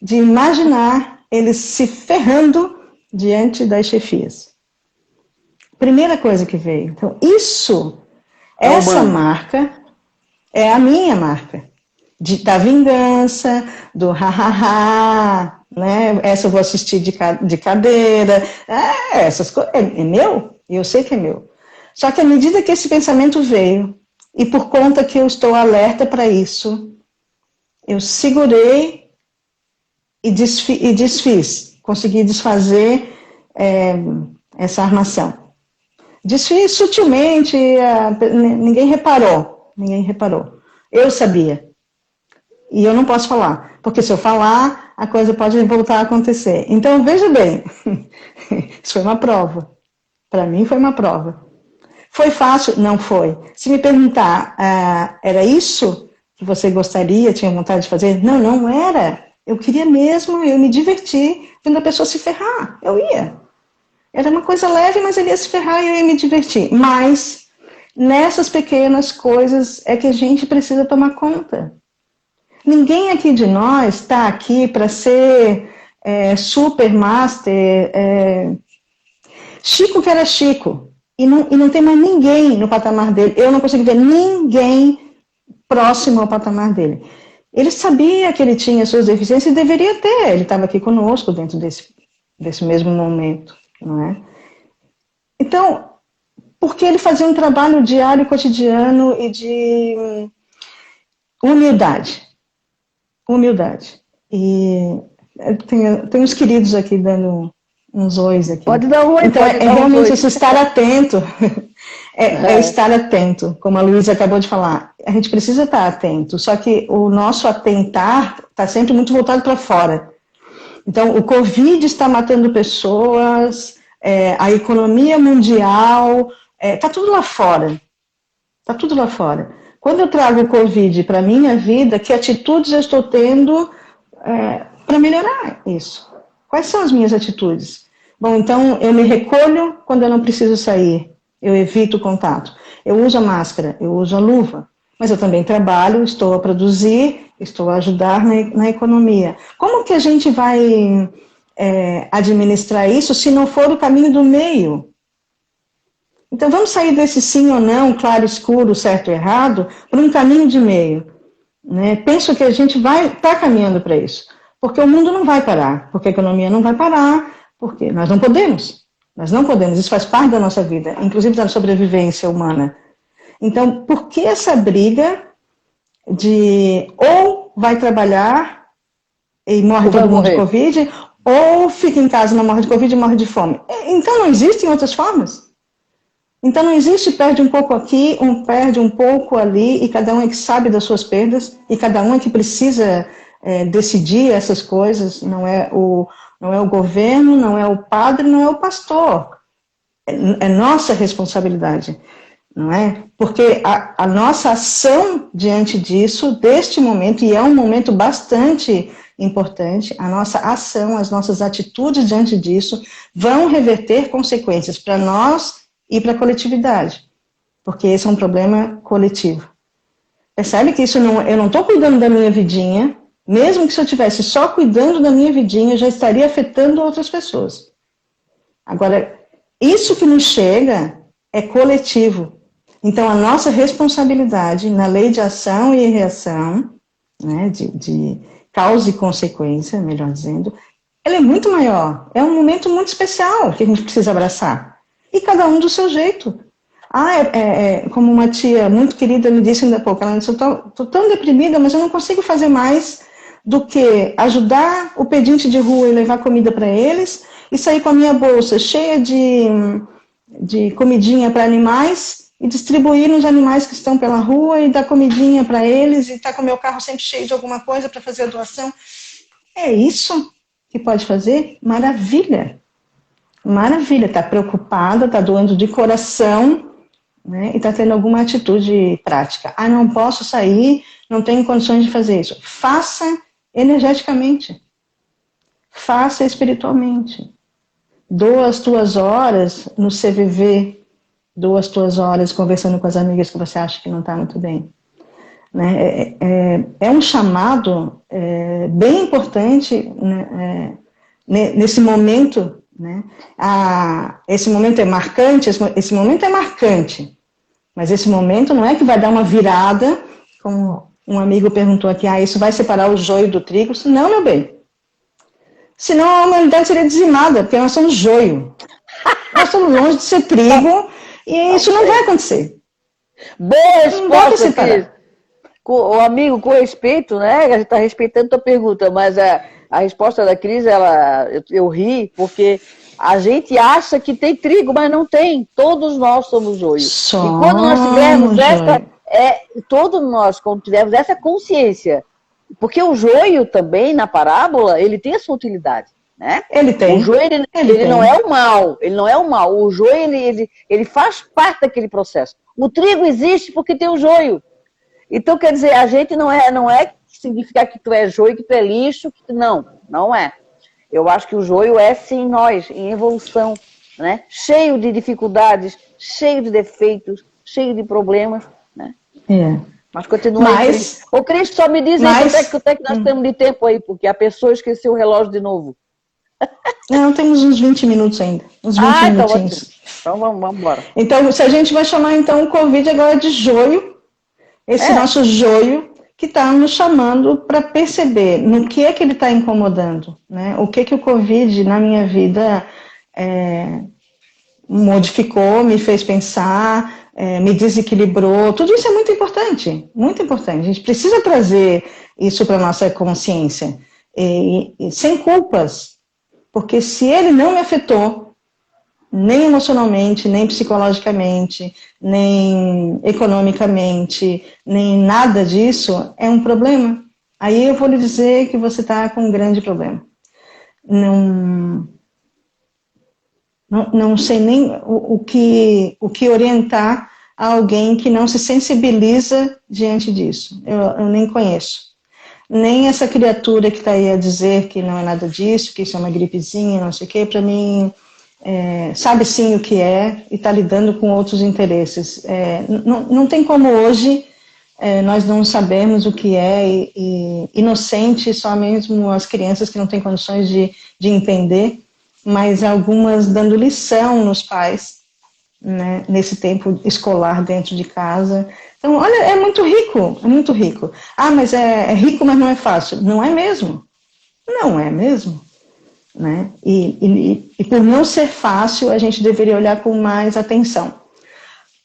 B: de imaginar ele se ferrando diante das chefias. Primeira coisa que veio. Então, essa marca é a minha marca. Da vingança, do ha-ha-ha, né? Essa eu vou assistir de cadeira, essas coisas, é meu, e eu sei que é meu. Só que à medida que esse pensamento veio, e por conta que eu estou alerta para isso, eu segurei e desfiz, consegui desfazer essa armação. Desfiz sutilmente, ninguém reparou. Eu sabia. E eu não posso falar, porque se eu falar, a coisa pode voltar a acontecer. Então, veja bem, isso foi uma prova. Para mim foi uma prova. Foi fácil? Não foi. Se me perguntar, era isso que você gostaria, tinha vontade de fazer? Não, não era. Eu queria mesmo, eu me diverti vendo a pessoa se ferrar. Eu ia. Era uma coisa leve, mas ele ia se ferrar e eu ia me divertir. Mas, nessas pequenas coisas é que a gente precisa tomar conta. Ninguém aqui de nós está aqui para ser super master. Chico que era Chico. E não tem mais ninguém no patamar dele. Eu não consigo ver ninguém próximo ao patamar dele. Ele sabia que ele tinha suas deficiências e deveria ter. Ele estava aqui conosco dentro desse mesmo momento. Não é? Então, porque ele fazia um trabalho diário, cotidiano e de humildade. E tem uns queridos aqui dando uns ois aqui.
A: Pode dar um oi.
B: Então, realmente isso, estar atento. Estar atento, como a Luísa acabou de falar. A gente precisa estar atento, só que o nosso atentar está sempre muito voltado para fora. Então, o Covid está matando pessoas, a economia mundial, está tudo lá fora. Está tudo lá fora. Quando eu trago o Covid para a minha vida, que atitudes eu estou tendo para melhorar isso? Quais são as minhas atitudes? Bom, então eu me recolho quando eu não preciso sair. Eu evito o contato. Eu uso a máscara, eu uso a luva. Mas eu também trabalho, estou a produzir, estou a ajudar na economia. Como que a gente vai administrar isso se não for o caminho do meio? Então vamos sair desse sim ou não, claro, escuro, certo ou errado, para um caminho de meio. Né? Penso que a gente vai estar caminhando para isso. Porque o mundo não vai parar, porque a economia não vai parar, porque nós não podemos. Nós não podemos, isso faz parte da nossa vida, inclusive da sobrevivência humana. Então, por que essa briga de ou vai trabalhar e morre todo mundo de Covid, ou fica em casa e não morre de Covid e morre de fome? Então, não existem outras formas? Então, não existe perde um pouco aqui, perde um pouco ali, e cada um é que sabe das suas perdas, e cada um é que precisa decidir essas coisas, não é o governo, não é o padre, não é o pastor. É nossa responsabilidade, não é? Porque a nossa ação diante disso, deste momento, e é um momento bastante importante, a nossa ação, as nossas atitudes diante disso, vão reverter consequências para nós e para a coletividade, porque esse é um problema coletivo. Percebe que isso eu não estou cuidando da minha vidinha, mesmo que se eu estivesse só cuidando da minha vidinha, eu já estaria afetando outras pessoas. Agora, isso que nos chega é coletivo. Então, a nossa responsabilidade na lei de ação e reação, né, de causa e consequência, melhor dizendo, ela é muito maior. É um momento muito especial que a gente precisa abraçar. E cada um do seu jeito. Como uma tia muito querida me disse ainda há pouco, ela disse, estou tão deprimida, mas eu não consigo fazer mais do que ajudar o pedinte de rua e levar comida para eles, e sair com a minha bolsa cheia de comidinha para animais, e distribuir nos animais que estão pela rua, e dar comidinha para eles, e estar com o meu carro sempre cheio de alguma coisa para fazer a doação. É isso que pode fazer? Maravilha! Maravilha, está preocupada, está doando de coração, né, e está tendo alguma atitude prática. Não posso sair, não tenho condições de fazer isso. Faça energeticamente. Faça espiritualmente. Doa as tuas horas no CVV, doa as tuas horas conversando com as amigas que você acha que não está muito bem. Né? É um chamado bem importante, né, nesse momento. Né? Esse momento é marcante, esse momento é marcante, mas esse momento não é que vai dar uma virada, como um amigo perguntou aqui, isso vai separar o joio do trigo? Não, meu bem. Senão a humanidade seria dizimada, porque nós somos joio. Nós estamos longe de ser trigo, e isso não vai acontecer.
A: Boa resposta, o amigo, com respeito, né? A gente está respeitando a tua pergunta, mas a resposta da Cris, eu ri, porque a gente acha que tem trigo, mas não tem. Todos nós somos joio. E quando nós tivermos todos nós, quando tivermos essa consciência, porque o joio também, na parábola, ele tem a sua utilidade, né?
B: Ele tem.
A: O joio, ele não é o mal, ele não é o mal. O joio, ele faz parte daquele processo. O trigo existe porque tem o joio. Então, quer dizer, a gente não é significar que tu é joio, que tu é lixo, não é. Eu acho que o joio é, sim, nós, em evolução, né? Cheio de dificuldades, cheio de defeitos, cheio de problemas, né? Mas continua aí, Cris. Ô, Cris, só me diz aí quanto é que nós temos de tempo aí, porque a pessoa esqueceu o relógio de novo.
B: Não, temos uns 20 minutos ainda. Uns 20 minutinhos.
A: Então vamos embora.
B: Então, se a gente vai chamar então o Covid agora de joio, esse nosso joio que está nos chamando para perceber no que é que ele está incomodando, né? O que o Covid na minha vida modificou, me fez pensar, me desequilibrou. Tudo isso é muito importante, muito importante. A gente precisa trazer isso para a nossa consciência, e sem culpas, porque se ele não me afetou, nem emocionalmente, nem psicologicamente, nem economicamente, nem nada disso, é um problema. Aí eu vou lhe dizer que você está com um grande problema. Não sei nem o que orientar a alguém que não se sensibiliza diante disso. Eu nem conheço. Nem essa criatura que está aí a dizer que não é nada disso, que isso é uma gripezinha, não sei o quê, para mim... sabe sim o que é e está lidando com outros interesses. Não tem como hoje nós não sabermos o que é e inocente só mesmo as crianças que não têm condições de entender, mas algumas dando lição nos pais, né, nesse tempo escolar dentro de casa. Então, olha, é muito rico, é muito rico. Ah, mas é rico, mas não é fácil. Não é mesmo? Não é mesmo. Né? E por não ser fácil, a gente deveria olhar com mais atenção.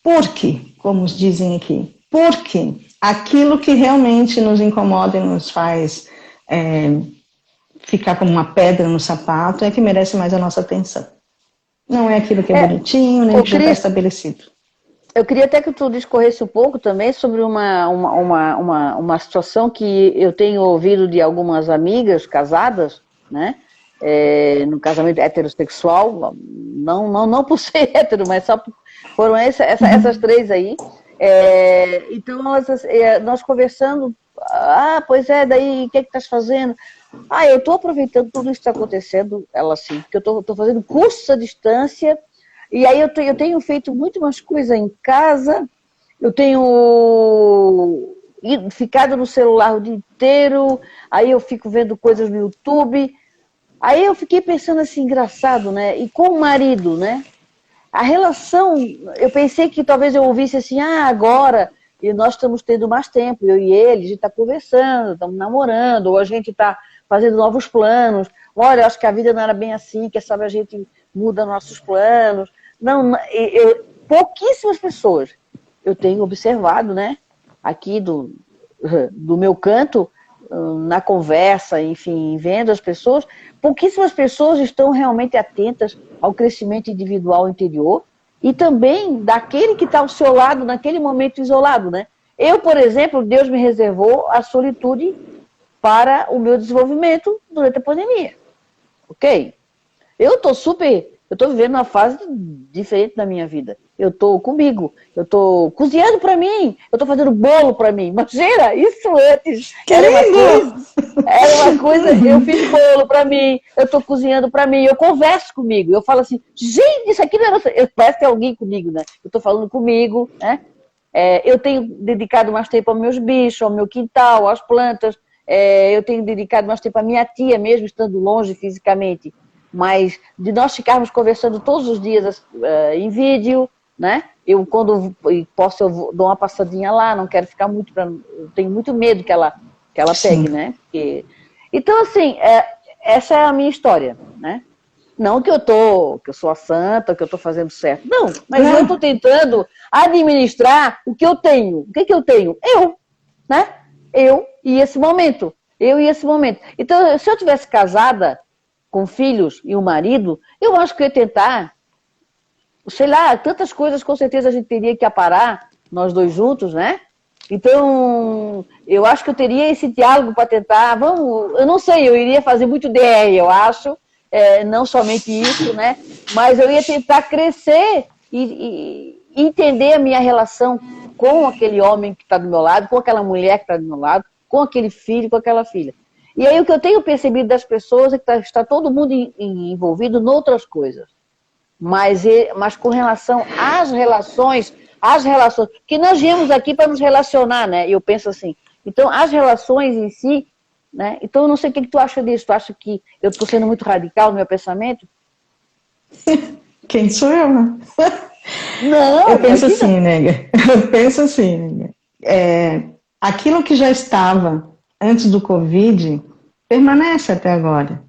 B: Porque, como dizem aqui, porque aquilo que realmente nos incomoda e nos faz ficar como uma pedra no sapato é que merece mais a nossa atenção. Não é aquilo que é bonitinho, nem que já está estabelecido.
A: Eu queria até que tu discorresse um pouco também sobre uma situação que eu tenho ouvido de algumas amigas casadas, né? No casamento heterossexual, não por ser hétero, mas só foram essas três aí. Então, nós conversando, pois daí, o que é que estás fazendo? Eu estou aproveitando tudo isso que está acontecendo, ela assim, porque eu estou fazendo cursos à distância, e aí eu tenho feito muito mais coisa em casa, eu tenho ficado no celular o dia inteiro, aí eu fico vendo coisas no YouTube. Aí eu fiquei pensando assim, engraçado, né? E com o marido, né? A relação, eu pensei que talvez eu ouvisse assim, agora, e nós estamos tendo mais tempo, eu e ele, a gente está conversando, estamos namorando, ou a gente está fazendo novos planos. Olha, eu acho que a vida não era bem assim, que sabe, a gente muda nossos planos. Não, pouquíssimas pessoas eu tenho observado, né? Aqui do meu canto, na conversa, enfim, vendo as pessoas, pouquíssimas pessoas estão realmente atentas ao crescimento individual interior e também daquele que está ao seu lado naquele momento isolado, né? Eu, por exemplo, Deus me reservou a solitude para o meu desenvolvimento durante a pandemia, ok? Eu estou vivendo uma fase diferente da minha vida. Eu estou comigo, eu estou cozinhando para mim, eu estou fazendo bolo para mim. Imagina, isso antes era uma coisa, eu fiz bolo para mim, eu estou cozinhando para mim, eu converso comigo, eu falo assim, gente, isso aqui não era... Parece que é alguém comigo, né? Eu estou falando comigo, né? Eu tenho dedicado mais tempo aos meus bichos, ao meu quintal, às plantas, eu tenho dedicado mais tempo à minha tia, mesmo estando longe fisicamente, mas de nós ficarmos conversando todos os dias em vídeo, né? Eu, quando posso, eu dou uma passadinha lá, não quero ficar muito, eu tenho muito medo que ela pegue, né? Então, assim, essa é a minha história, né? Não que eu sou a santa, que eu estou fazendo certo, não, mas eu estou tentando administrar o que eu tenho. O que eu tenho? Eu, né? Eu e esse momento. Eu e esse momento. Então, se eu tivesse casada com filhos e um marido, eu acho que eu ia tentar, sei lá, tantas coisas com certeza a gente teria que aparar, nós dois juntos, né? Então, eu acho que eu teria esse diálogo para tentar, vamos, eu não sei, eu iria fazer muito DR, eu acho, não somente isso, né? Mas eu ia tentar crescer e entender a minha relação com aquele homem que está do meu lado, com aquela mulher que está do meu lado, com aquele filho, com aquela filha. E aí o que eu tenho percebido das pessoas é que está todo mundo envolvido em outras coisas. Mas com relação às relações, porque nós viemos aqui para nos relacionar, né? Eu penso assim. Então, as relações em si, né? Então, eu não sei o que tu acha disso. Tu acha que eu estou sendo muito radical no meu pensamento?
B: Quem sou eu, né?
A: Não,
B: eu penso assim, nega. Eu penso assim, nega. Aquilo que já estava antes do Covid permanece até agora.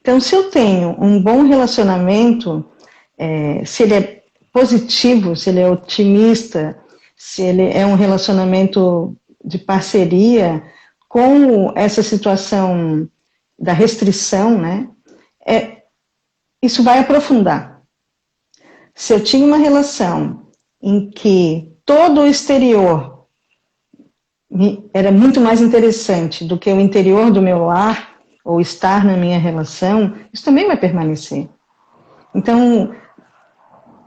B: Então, se eu tenho um bom relacionamento, se ele é positivo, se ele é otimista, se ele é um relacionamento de parceria, com essa situação da restrição, né, isso vai aprofundar. Se eu tinha uma relação em que todo o exterior era muito mais interessante do que o interior do meu lar, ou estar na minha relação, isso também vai permanecer. Então,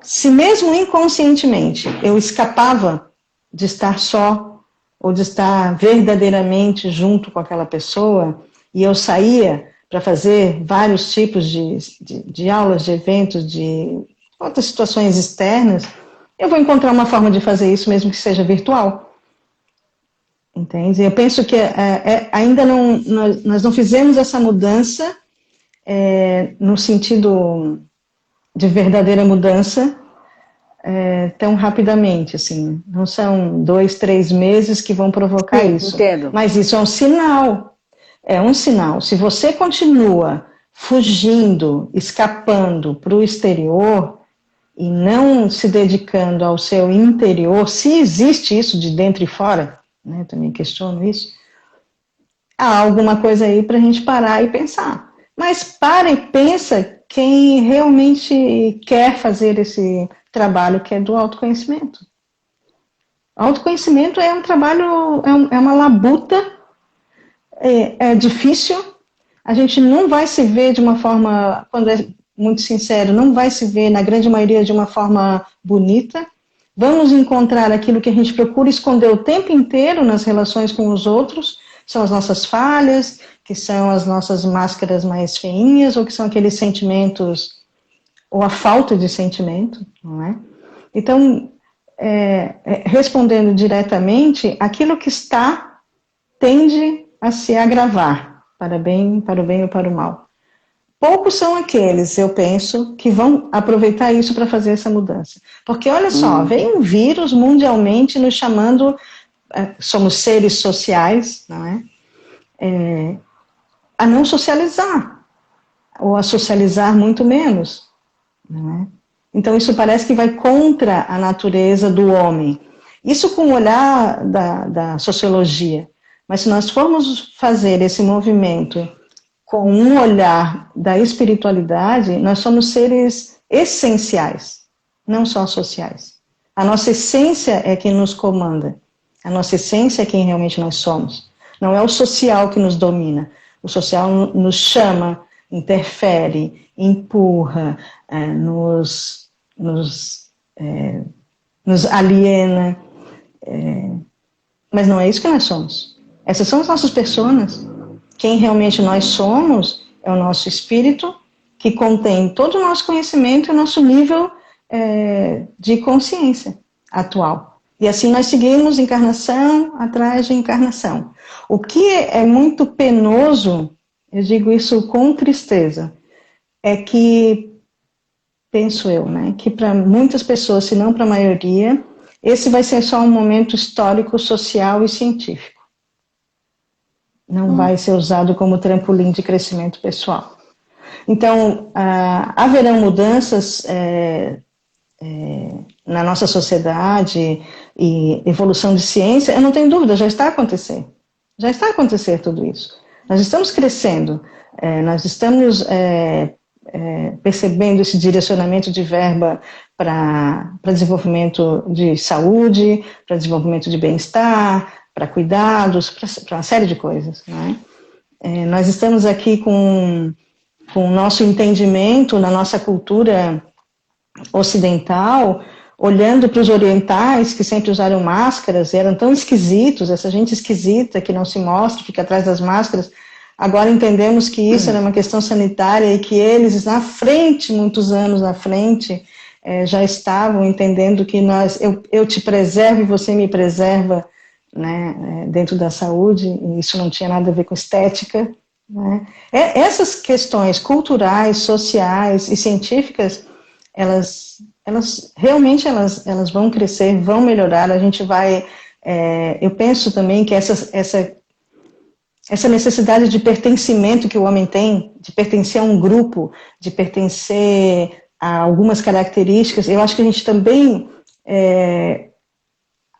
B: se mesmo inconscientemente eu escapava de estar só, ou de estar verdadeiramente junto com aquela pessoa, e eu saía para fazer vários tipos de aulas, de eventos, de outras situações externas, eu vou encontrar uma forma de fazer isso, mesmo que seja virtual. Entende? Eu penso que ainda nós não fizemos essa mudança no sentido de verdadeira mudança tão rapidamente, assim. Não são 2, 3 meses que vão provocar
A: Sim,
B: isso.
A: Entendo.
B: Mas isso é um sinal. É um sinal. Se você continua fugindo, escapando para o exterior e não se dedicando ao seu interior, se existe isso de dentro e fora, né, também questiono isso, há alguma coisa aí para a gente parar e pensar. Mas para e pensa quem realmente quer fazer esse trabalho que é do autoconhecimento. Autoconhecimento é um trabalho, é uma labuta, é difícil, a gente não vai se ver de uma forma, quando é muito sincero, não vai se ver, na grande maioria, de uma forma bonita. Vamos encontrar aquilo que a gente procura esconder o tempo inteiro nas relações com os outros, são as nossas falhas, que são as nossas máscaras mais feinhas, ou que são aqueles sentimentos, ou a falta de sentimento, não é? Então, respondendo diretamente, aquilo que está tende a se agravar, para o bem ou para o mal. Poucos são aqueles, eu penso, que vão aproveitar isso para fazer essa mudança. Porque, olha só, vem um vírus mundialmente nos chamando, somos seres sociais, não é? A não socializar, ou a socializar muito menos, não é? Então, isso parece que vai contra a natureza do homem. Isso com o olhar da sociologia. Mas se nós formos fazer esse movimento com um olhar da espiritualidade, nós somos seres essenciais, não só sociais. A nossa essência é quem nos comanda. A nossa essência é quem realmente nós somos. Não é o social que nos domina. O social nos chama, interfere, empurra, nos aliena. Mas não é isso que nós somos. Essas são as nossas personas. Quem realmente nós somos é o nosso espírito, que contém todo o nosso conhecimento e o nosso nível de consciência atual. E assim nós seguimos encarnação atrás de encarnação. O que é muito penoso, eu digo isso com tristeza, é que, penso eu, né, que para muitas pessoas, se não para a maioria, esse vai ser só um momento histórico, social e científico. Não vai ser usado como trampolim de crescimento pessoal. Então, haverão mudanças na nossa sociedade e evolução de ciência, eu não tenho dúvida, já está acontecendo. Já está acontecendo tudo isso. Nós estamos crescendo, nós estamos percebendo esse direcionamento de verba para desenvolvimento de saúde, para desenvolvimento de bem-estar, para cuidados, para uma série de coisas, né? Nós estamos aqui com o nosso entendimento na nossa cultura ocidental, olhando para os orientais que sempre usaram máscaras, eram tão esquisitos, essa gente esquisita que não se mostra, fica atrás das máscaras. Agora entendemos que isso era uma questão sanitária e que eles, na frente, muitos anos na frente, já estavam entendendo que eu te preservo e você me preserva, né, dentro da saúde, e isso não tinha nada a ver com estética, né. Essas questões culturais, sociais e científicas, elas realmente vão crescer, vão melhorar, a gente vai, eu penso também que essa necessidade de pertencimento que o homem tem, de pertencer a um grupo, de pertencer a algumas características, eu acho que a gente também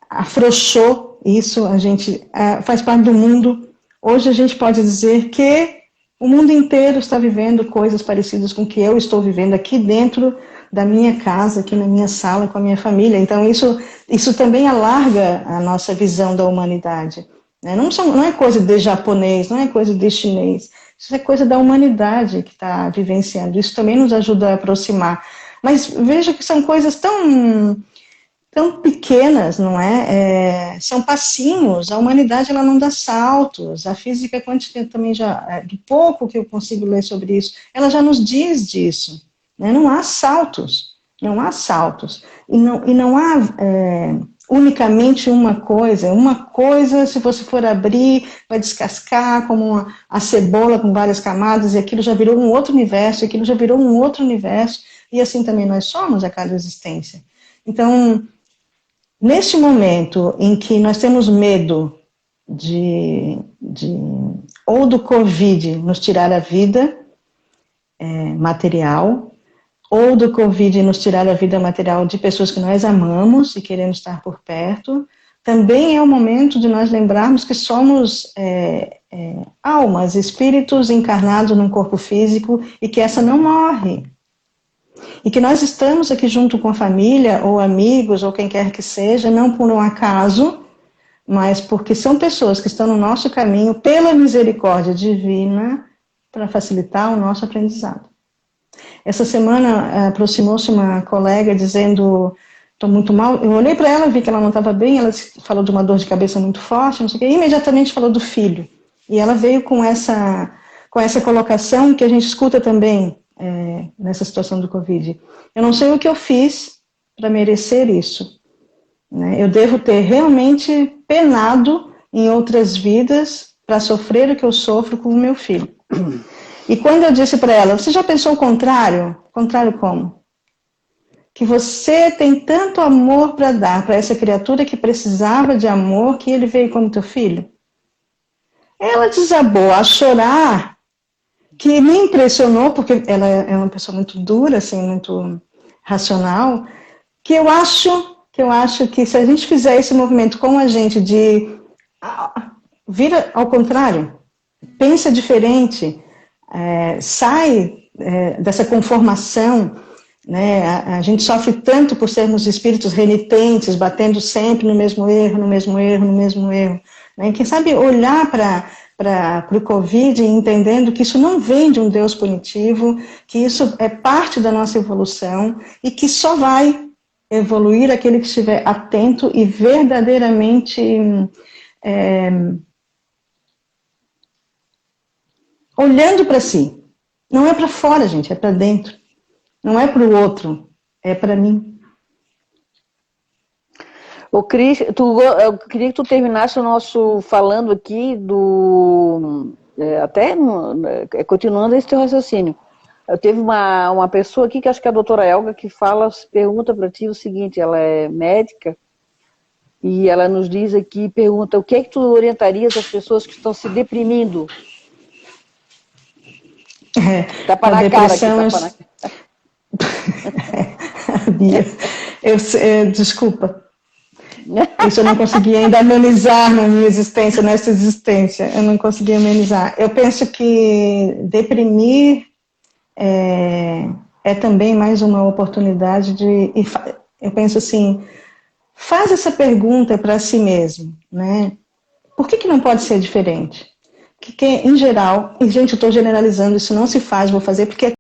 B: afrouxou isso, a gente faz parte do mundo. Hoje a gente pode dizer que o mundo inteiro está vivendo coisas parecidas com o que eu estou vivendo aqui dentro da minha casa, aqui na minha sala, com a minha família. Então isso também alarga a nossa visão da humanidade. Não é coisa de japonês, não é coisa de chinês, isso é coisa da humanidade que está vivenciando. Isso também nos ajuda a aproximar. Mas veja que são coisas tão pequenas, não é? São passinhos, a humanidade ela não dá saltos, a física quântica também já, de pouco que eu consigo ler sobre isso, ela já nos diz disso, né? Não há saltos, e não há unicamente uma coisa, se você for abrir, vai descascar como a cebola com várias camadas, e aquilo já virou um outro universo, e assim também nós somos a cada existência. Então, neste momento em que nós temos medo ou do Covid nos tirar a vida material, ou do Covid nos tirar a vida material de pessoas que nós amamos e queremos estar por perto, também é o momento de nós lembrarmos que somos almas, espíritos encarnados num corpo físico e que essa não morre. E que nós estamos aqui junto com a família, ou amigos, ou quem quer que seja, não por um acaso, mas porque são pessoas que estão no nosso caminho pela misericórdia divina para facilitar o nosso aprendizado. Essa semana aproximou-se uma colega dizendo, estou muito mal, eu olhei para ela, vi que ela não estava bem, ela falou de uma dor de cabeça muito forte, não sei o quê, e imediatamente falou do filho. E ela veio com essa colocação que a gente escuta também nessa situação do Covid. Eu não sei o que eu fiz para merecer isso, né? Eu devo ter realmente penado em outras vidas para sofrer o que eu sofro com o meu filho. E quando eu disse para ela, você já pensou o contrário? Contrário como? Que você tem tanto amor para dar para essa criatura que precisava de amor, que ele veio como teu filho? Ela desabou a chorar, que me impressionou, porque ela é uma pessoa muito dura, assim, muito racional, que eu acho que se a gente fizer esse movimento com a gente de vira ao contrário, pensa diferente, sai dessa conformação, né? A gente sofre tanto por sermos espíritos renitentes, batendo sempre no mesmo erro, né? Quem sabe olhar para o Covid e entendendo que isso não vem de um Deus punitivo, que isso é parte da nossa evolução e que só vai evoluir aquele que estiver atento e verdadeiramente olhando para si. Não é para fora, gente, é para dentro. Não é para o outro, é para mim.
A: Ô, Cris, eu queria que tu terminasse o nosso falando aqui continuando esse teu raciocínio. Teve uma pessoa aqui, que acho que é a doutora Elga, que pergunta para ti o seguinte, ela é médica, e ela nos diz aqui, pergunta, o que é que tu orientarias as pessoas que estão se deprimindo? Tapa na cara aqui, tapa na cara.
B: Bia, desculpa. Isso eu não consegui ainda amenizar na minha existência, nessa existência. Eu não consegui amenizar. Eu penso que deprimir é também mais uma oportunidade de... Eu penso assim, faz essa pergunta para si mesmo, né? Por que não pode ser diferente? Porque, em geral, e gente, eu estou generalizando, isso não se faz, vou fazer porque